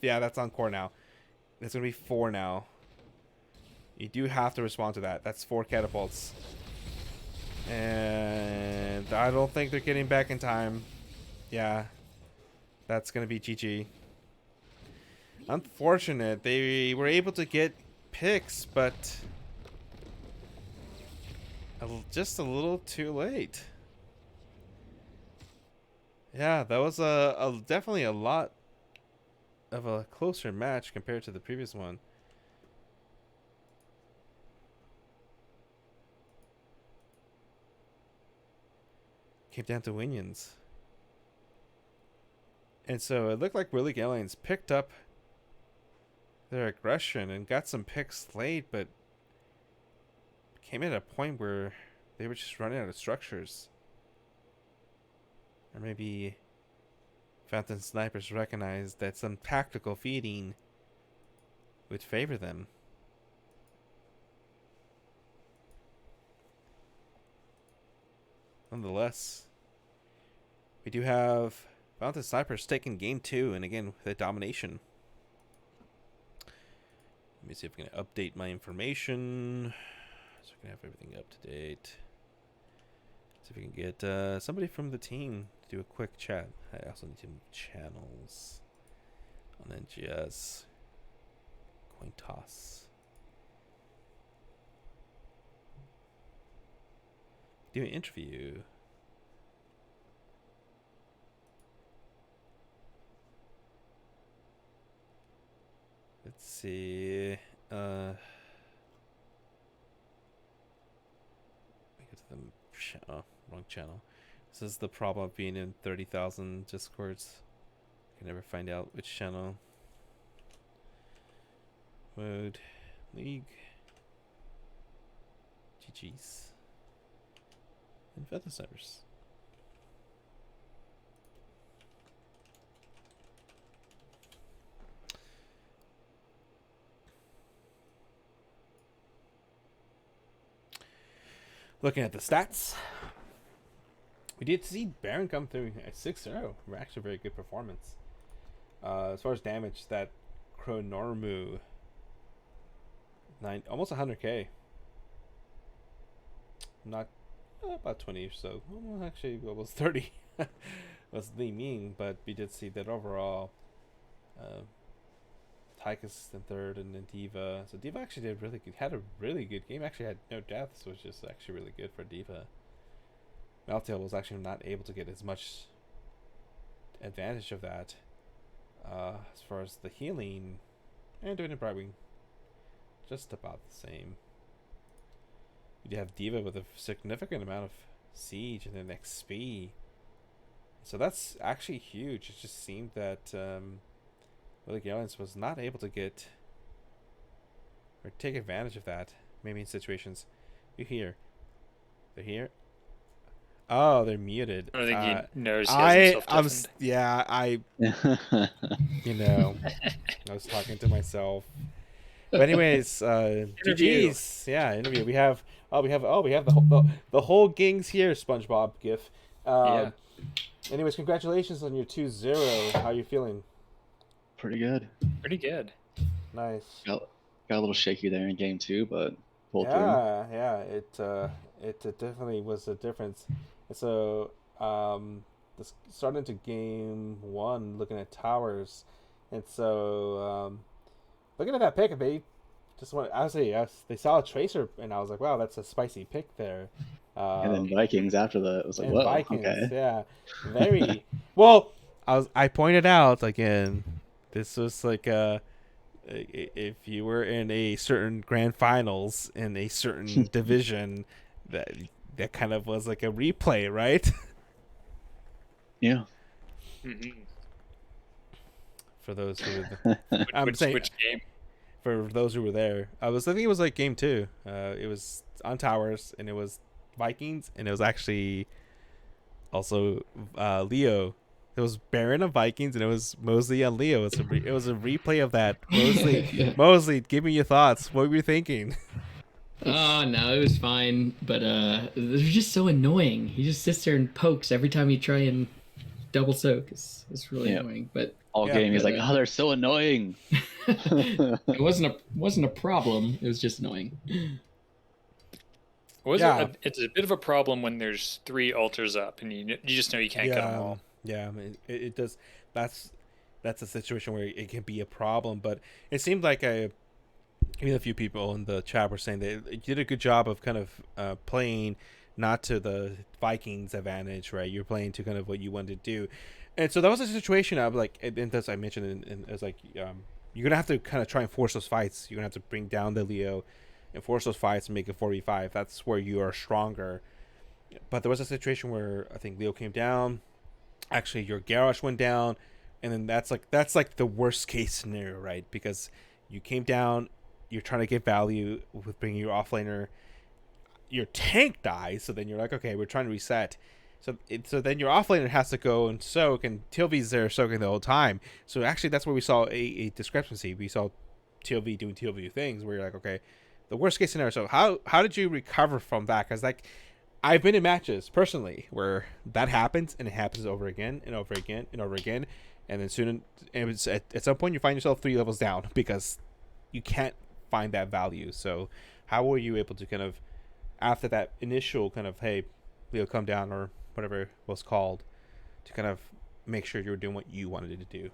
A: yeah, that's on core now. It's going to be 4 now. You do have to respond to that. That's 4 catapults. And I don't think they're getting back in time. Yeah. That's going to be GG. Unfortunate. They were able to get picks, but... just a little too late. Yeah, that was definitely a lot of a closer match compared to the previous one. Came down to Winions. And so it looked like Willie Airlines picked up their aggression and got some picks late, but came at a point where they were just running out of structures. Or maybe Fountain Snipers recognized that some tactical feeding would favor them. Nonetheless, we do have Fountain Snipers taking game 2, and again with a domination. Let me see if I can update my information so I can have everything up to date. See if we can get somebody from the team to do a quick chat. I also need to move channels on NGS. Coin toss. Do an interview. Let's see. Go to the wrong channel. This is the problem of being in 30,000 discords. You can never find out which channel. Mode, league, GG's, and Feather Servers. Looking at the stats, we did see Baron come through at 6-0. Actually, very good performance. As far as damage, that Chronormu, almost 100k. Not about 20 or so. Well, actually, almost 30 was the mean, but we did see that overall. Tychus in 3rd, and then Diva. So Diva actually did really good. Had a really good game. Actually had no deaths, which is actually really good for Diva. Meltail was actually not able to get as much advantage of that. As far as the healing and doing it probably just about the same. You have Diva with a significant amount of siege and then XP. So that's actually huge. It just seemed that Willie Airlines was not able to get or take advantage of that. Maybe in situations. You hear. They're here. Oh, they're muted.
D: I don't think he knows he has himself
A: you know, I was talking to myself. But anyways,
D: Interview.
A: GG's. Yeah, interview. We have the whole gang's here. SpongeBob gif.
D: Yeah.
A: Anyways, congratulations on your 2-0. How you feeling?
E: Pretty good.
D: Pretty good.
A: Nice.
E: Got a little shaky there in game 2, but pulled through.
A: Yeah. It definitely was a difference. And so, this starting into game 1, looking at towers, and so looking at that pick, they just want. I was say yes. They saw a tracer, and I was like, wow, that's a spicy pick there.
E: And then Vikings after that, it was like,
A: And
E: whoa,
A: Vikings,
E: okay.
A: yeah, very well. I pointed out again. This was like if you were in a certain grand finals in a certain division, that kind of was like a replay, right?
E: Yeah.
D: Mm-hmm.
A: For those who were I'm saying
D: Which game?
A: for those who were there, I think it was like game 2. It was on towers, and it was Vikings, and it was actually also Leo. It was Baron of Vikings, and it was Mosley on Leo. It was a replay of that. Mosley, Mosley, give me your thoughts. What were you thinking?
F: Oh no, it was fine, but they're just so annoying. He just sits there and pokes every time you try and double soak. It's really annoying. But
E: all game he's like, oh, they're so annoying.
F: It wasn't a problem. It was just annoying.
D: It's a bit of a problem when there's 3 altars up, and you just know you can't cut them all.
A: Yeah, I mean, it does. That's a situation where it can be a problem. But it seemed like even a few people in the chat were saying they did a good job of kind of playing not to the Vikings' advantage, right? You're playing to kind of what you wanted to do, and so that was a situation of like, and as I mentioned, and it was like, you're gonna have to kind of try and force those fights. You're gonna have to bring down the Leo, and force those fights and make it 4v5. That's where you are stronger. But there was a situation where I think Leo came down. Actually, your Garrosh went down, and then that's like the worst case scenario, right? Because you came down, you're trying to get value with bringing your offlaner. Your tank dies, so then you're like, okay, we're trying to reset. So then your offlaner has to go and soak, and Tilvy's there soaking the whole time. So actually, that's where we saw a discrepancy. We saw Tilvy doing Tilvy things where you're like, okay, the worst case scenario. So how did you recover from that? Because like, I've been in matches personally where that happens, and it happens over again and over again and over again, and then soon, and it's at some point you find yourself 3 levels down because you can't find that value. So how were you able to kind of, after that initial kind of, hey, Leo, come down, or whatever it was called, to kind of make sure you were doing what you wanted to do?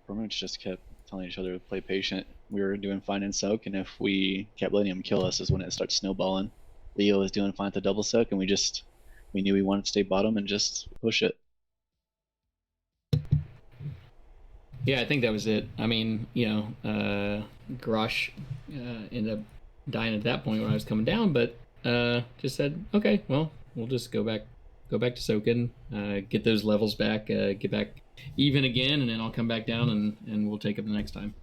E: Pretty much just kept telling each other to play patient. We were doing fine in soak, and if we kept letting him kill us is when it starts snowballing. Leo was doing fine at the double soak, and we knew we wanted to stay bottom and just push it.
F: Yeah, I think that was it. I mean, Grosh ended up dying at that point when I was coming down, but just said, okay, well, we'll just go back to soaking, get those levels back, get back even again, and then I'll come back down and we'll take it the next time.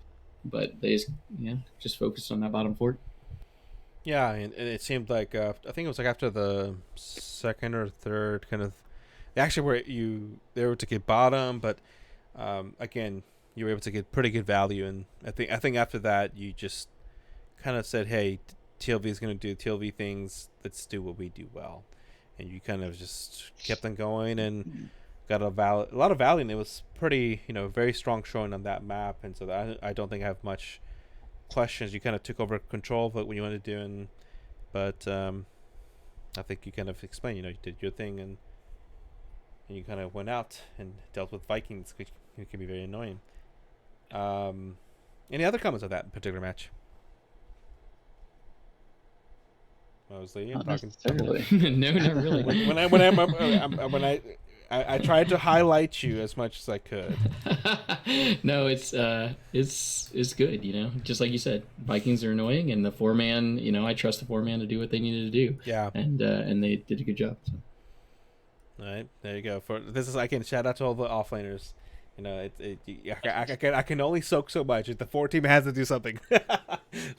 F: But they just focused on that bottom fort.
A: Yeah, and it seemed like I think it was like after the second or third kind of, actually where they were to get bottom, but again, you were able to get pretty good value, and I think after that you just kind of said, hey, TLV is going to do TLV things. Let's do what we do well, and you kind of just kept on going and got a lot of value, and it was pretty, very strong showing on that map, and so I don't think I have much questions. You kind of took over control of what you wanted to do, but I think you kind of explained, you did your thing, and you kind of went out and dealt with Vikings, which can be very annoying. Any other comments on that particular match? Mostly
E: Not
A: talking.
E: necessarily.
F: No, not really.
A: when I tried to highlight you as much as I could.
F: No, it's good, just like you said, Vikings are annoying, and the 4-man, I trust the 4-man to do what they needed to do.
A: Yeah.
F: And they did a good job. So.
A: All right, there you go. I can shout out to all the offlaners. I can only soak so much. The 4 team has to do something.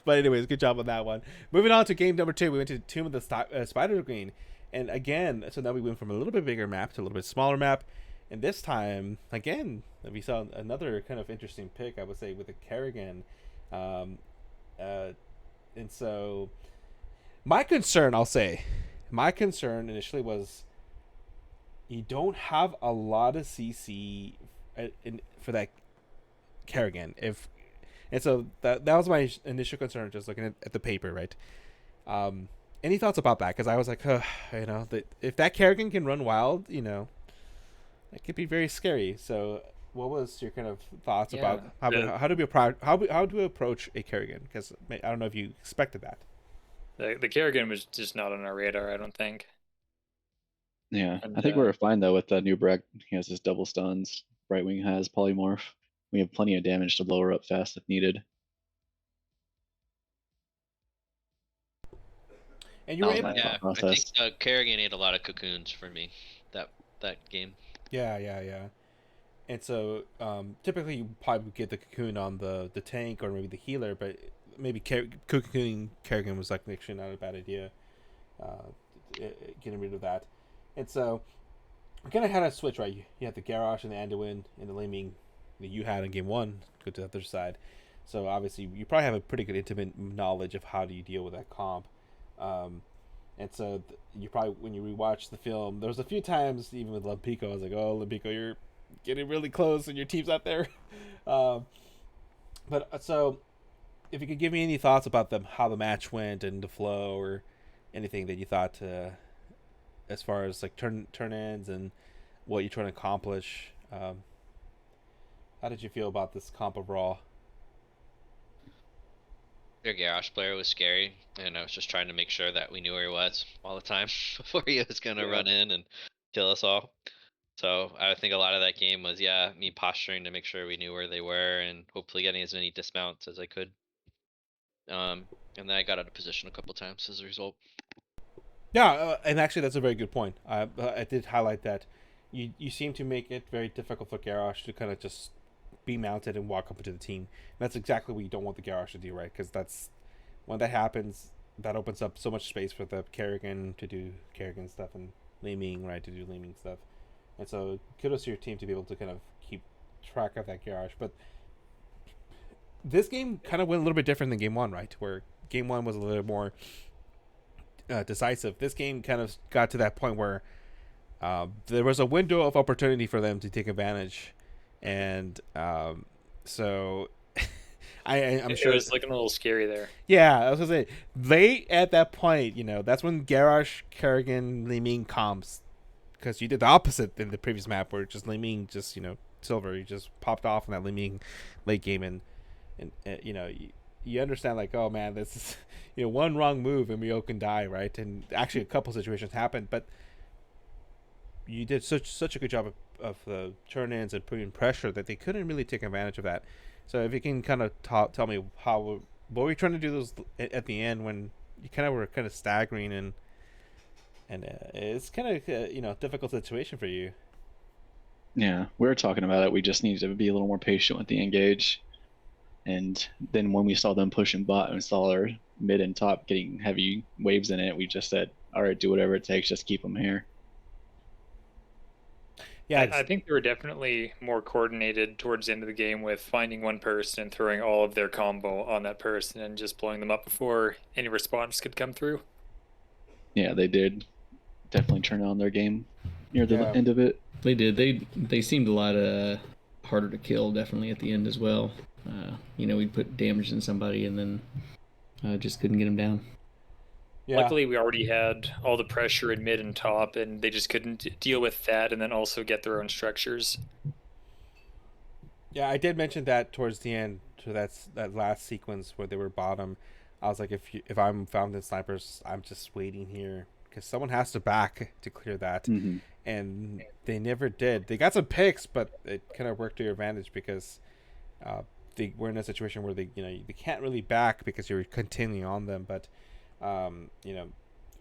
A: But anyways, good job on that one. Moving on to game number 2, we went to Tomb of the Spider Queen. And again, so now we went from a little bit bigger map to a little bit smaller map. And this time, again, we saw another kind of interesting pick, I would say, with the Kerrigan. Um, and so my concern, I'll say, my concern initially was you don't have a lot of CC for that Kerrigan. And so that was my initial concern, just looking at the paper, right? Any thoughts about that? Because I was like, if that Kerrigan can run wild, it could be very scary. So, what was your kind of thoughts about how do we approach a Kerrigan? Because I don't know if you expected that.
D: The Kerrigan was just not on our radar, I don't think.
E: Yeah,
D: And,
E: I think we're fine though with new Breck. He has his double stuns. Brightwing has polymorph. We have plenty of damage to blow her up fast if needed.
A: And you were able.
G: Yeah, I think Kerrigan ate a lot of cocoons for me that game.
A: Yeah. And so typically you probably get the cocoon on the tank or maybe the healer, but maybe cocooning Kerrigan was like actually not a bad idea. Getting rid of that. And so we kind of had a switch, right? You had the Garrosh and the Anduin and the Laming that you had in game one go to the other side. So obviously you probably have a pretty good intimate knowledge of how do you deal with that comp. And so you probably, when you rewatch the film, there was a few times even with Lampico, I was like, oh, Lampico, you're getting really close and your team's out there. But so if you could give me any thoughts about how the match went and the flow or anything that you thought as far as like turn-ins and what you're trying to accomplish. How did you feel about this comp overall?
G: Their Garrosh player was scary, and I was just trying to make sure that we knew where he was all the time before he was gonna run in and kill us all. So I think a lot of that game was me posturing to make sure we knew where they were and hopefully getting as many dismounts as I could. And then I got out of position a couple times as a result.
A: Yeah, and actually that's a very good point. I did highlight that. You seem to make it very difficult for Garrosh to kind of just be mounted and walk up into the team. And that's exactly what you don't want the Garrosh to do, right? Because that's when that happens, that opens up so much space for the Kerrigan to do Kerrigan stuff and Laming, right, to do Laming stuff. And so kudos to your team to be able to kind of keep track of that Garrosh. But this game kind of went a little bit different than game one, right? Where game one was a little more decisive. This game kind of got to that point where there was a window of opportunity for them to take advantage, and so I'm sure
D: it was looking a little scary there.
A: Yeah, I was gonna say late at that point, that's when Garrosh, Kerrigan, Laming comps, because you did the opposite in the previous map where just Laming just silver, you just popped off in that Laming late game, and you understand like, oh man, this is one wrong move and we all can die, right? And actually a couple situations happened, but you did such a good job of the turn-ins and putting pressure that they couldn't really take advantage of that. So if you can kind of tell me what were you trying to do those at the end when you kind of were kind of staggering and it's kind of difficult situation for you.
E: Yeah, we were talking about it. We just needed to be a little more patient with the engage. And then when we saw them pushing bot and saw our mid and top getting heavy waves in it, we just said, all right, do whatever it takes, just keep them here.
A: Yeah,
D: I think they were definitely more coordinated towards the end of the game with finding one person and throwing all of their combo on that person and just blowing them up before any response could come through.
E: Yeah, they did definitely turn on their game near the end of it.
F: They did. They seemed a lot harder to kill, definitely at the end as well. We'd put damage in somebody and then just couldn't get them down.
A: Yeah.
D: Luckily, we already had all the pressure in mid and top, and they just couldn't deal with that and then also get their own structures.
A: Yeah, I did mention that towards the end, to that last sequence where they were bottom. I was like, if I'm found in snipers, I'm just waiting here because someone has to back to clear that, and they never did. They got some picks, but it kind of worked to your advantage because they were in a situation where they can't really back because you're continuing on them, but.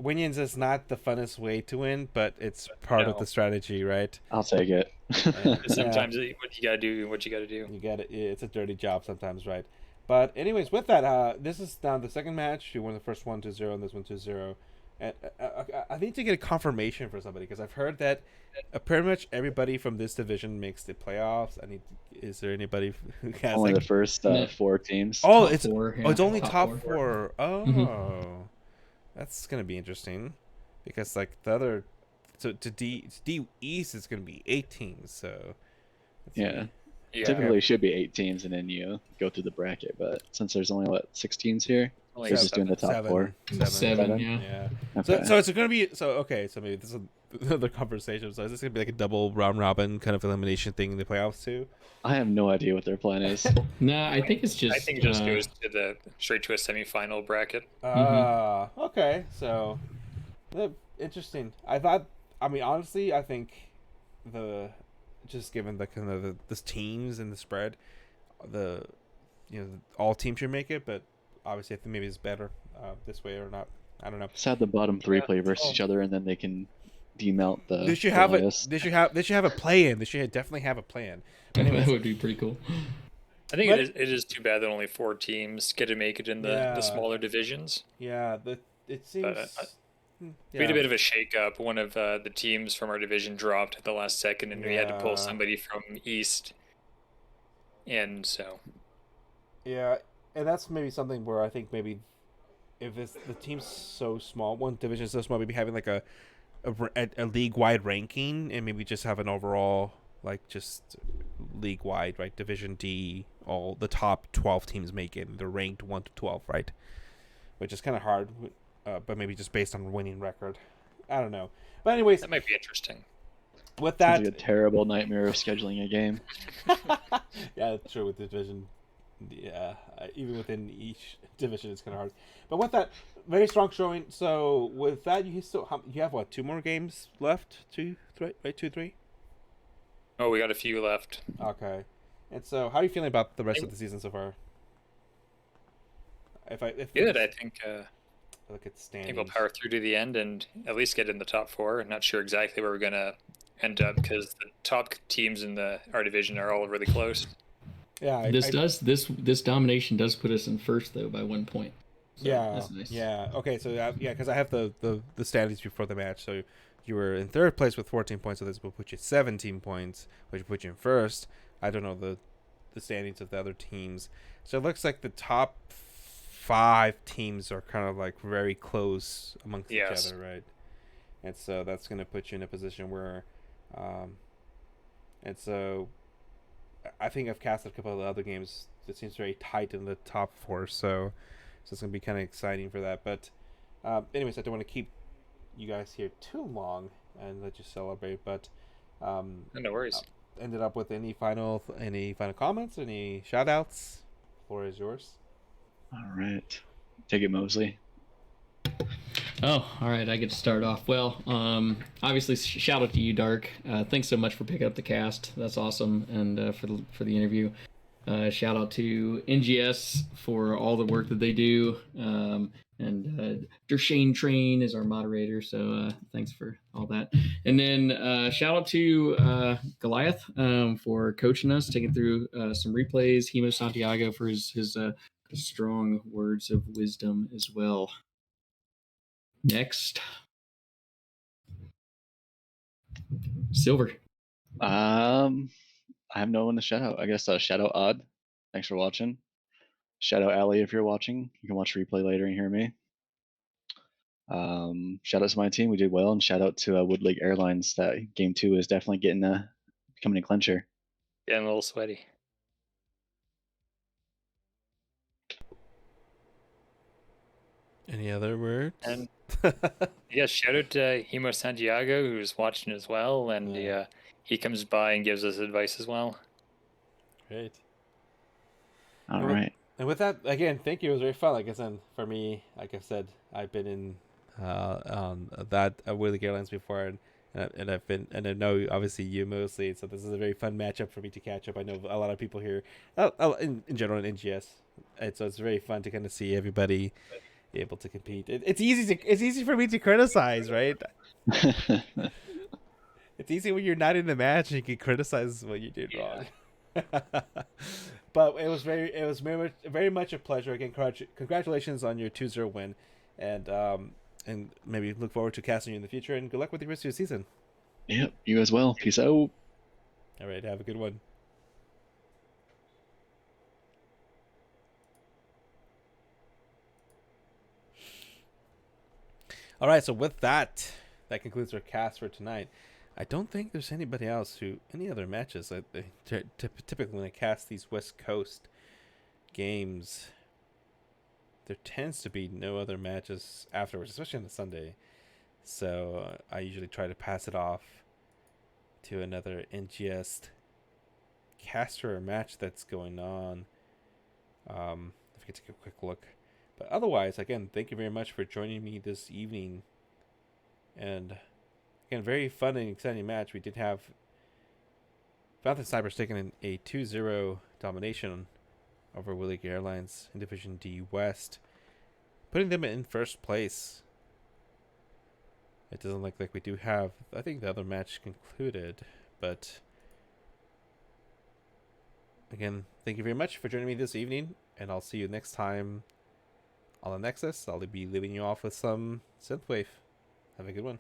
A: Winions is not the funnest way to win, but it's part of the strategy, right?
E: I'll take it.
D: Sometimes what you gotta do.
A: You got it. It's a dirty job sometimes, right? But anyways, with that, this is now the second match. You won the first 1-0 and this one 2-0, And I need to get a confirmation for somebody because I've heard that pretty much everybody from this division makes the playoffs. Is there anybody who has
E: Only
A: like?
E: the first
F: No.
E: 4 teams.
A: Oh,
F: Top
A: it's
F: four,
A: oh, it's
F: yeah,
A: only top
F: four.
A: four. Oh,
F: Mhm.
A: that's gonna be interesting because like the other, so to D East is gonna be 8 teams. So let's
E: Yeah.
A: see.
D: Yeah,
E: Typically, it should be 8 teams, and then you go through the bracket. But since there's only what 6 teams here,
D: only
E: we're just doing the top 4.
F: Seven,
E: Seven?
F: yeah.
A: Yeah.
E: Okay.
A: So it's gonna be okay. So maybe this is another conversation. So is this gonna be like a double round robin kind of elimination thing in the playoffs too?
E: I have no idea what their plan is.
F: No, I think it's just.
D: I think it just goes to the straight to a semifinal bracket.
A: Okay. So interesting. I mean, honestly, I think the just given the kind of the teams and the spread, the all teams should make it, but obviously I think maybe it's better this way or not. I don't know.
E: Just have the bottom 3
D: Yeah.
E: play versus each other, and then they can demelt the.
A: They should have
E: highest.
A: They should have a play in. They should definitely have a plan.
F: that
A: Anyways,
F: would be pretty cool.
D: I think
A: But-
D: it is too bad that only 4 teams get to make it in the
A: Yeah.
D: smaller divisions.
A: yeah, it seems.
D: We had a bit of a shake-up. One of the teams from our division dropped at the last second, and we had to
A: Yeah.
D: pull somebody from East. And so,
A: Yeah, and that's maybe something where I think maybe if the team's so small, one division is so small, maybe having like a league wide ranking and maybe just have an overall like just league wide, right? Division D, all the top 12 teams make it. They're ranked 1 to 12, right? Which is kind of hard, but maybe just based on winning record. I don't know. But anyways,
D: that might be interesting.
A: with
E: Sounds
A: that,
E: like a terrible nightmare of scheduling a game.
A: yeah, that's true with the division. Yeah, even within each division, it's kind of hard. But with that, very strong showing. So with that, you have what 2 more games left? 2, 3, right? 2, 3.
D: Oh, we got a few left.
A: Okay. And so, how are you feeling about the rest of the season so far? If
D: Good. I think
A: look at
D: I
A: standings.
D: think we'll power through to the end and at least get in the top 4. I'm not sure exactly where we're gonna end up because the top teams in our division are all really close.
A: Yeah,
F: This domination does put us in first though by 1 point. So
A: yeah,
F: that's nice.
A: yeah. Okay, so yeah, because I have the standings before the match. So you were in 3rd place with 14 points. So this will put you 17 points, which will put you in first. I don't know the standings of the other teams. So it looks like the top 5 teams are kind of like very close amongst each other, right? And so that's going to put you in a position where, and so I think I've casted a couple of the other games. It seems very tight in the top 4, so it's going to be kind of exciting for that. But anyways, I don't want to keep you guys here too long and let you celebrate. But
D: No worries.
A: ended up with any final comments, any shout outs? Floor is yours.
E: All right. Take it, Mosley.
F: Oh, all right. I get to start off. Well, obviously, shout out to you, Dark. Thanks so much for picking up the cast. That's awesome, and for the interview. Shout out to NGS for all the work that they do. And Dershane Train is our moderator, so thanks for all that. And then shout out to Goliath for coaching us, taking through some replays. Hemo Santiago for his strong words of wisdom as well. Next, Silver.
E: I have no one to shout out. I guess shout out Odd. Thanks for watching. Shout out Ali if you're watching. You can watch replay later and hear me. Shout out to my team. We did well, and shout out to Wood Lake Airlines. That game 2 is definitely becoming a clincher.
D: Getting a little sweaty.
A: Any other words?
D: And yeah, shout out to Hemo Santiago who's watching as well, and
A: Yeah.
D: he comes by and gives us advice as well.
A: Great.
E: All
A: And with-
E: right.
A: And with that, again, thank you. It was very fun. Like I said, for me, like I said, I've been in on that Willie Airlines before, and I've been, and I know obviously you mostly. So this is a very fun matchup for me to catch up. I know a lot of people here, in general in NGS, and so it's very fun to kind of see everybody able to compete. It's easy for me to criticize, right? It's easy when you're not in the match and you can criticize what you did wrong. But it was very much a pleasure. Again, congratulations on your 2-0 win, and And maybe look forward to casting you in the future. And good luck with the rest of your season.
E: Yep, you as well. Peace out.
A: All right, have a good one. All right, so with that, that concludes our cast for tonight. I don't think there's anybody else any other matches. Typically, when I cast these West Coast games, there tends to be no other matches afterwards, especially on the Sunday. So I usually try to pass it off to another NGS caster or match that's going on. If we could take a quick look. But otherwise, again, thank you very much for joining me this evening. And again, very fun and exciting match. We did have Falcon Snipers taking a 2-0 domination over Willick Airlines in Division D West, putting them in first place. It doesn't look like we do have, I think, the other match concluded, but again, thank you very much for joining me this evening, and I'll see you next time on the Nexus. I'll be leaving you off with some Synthwave. Have a good one.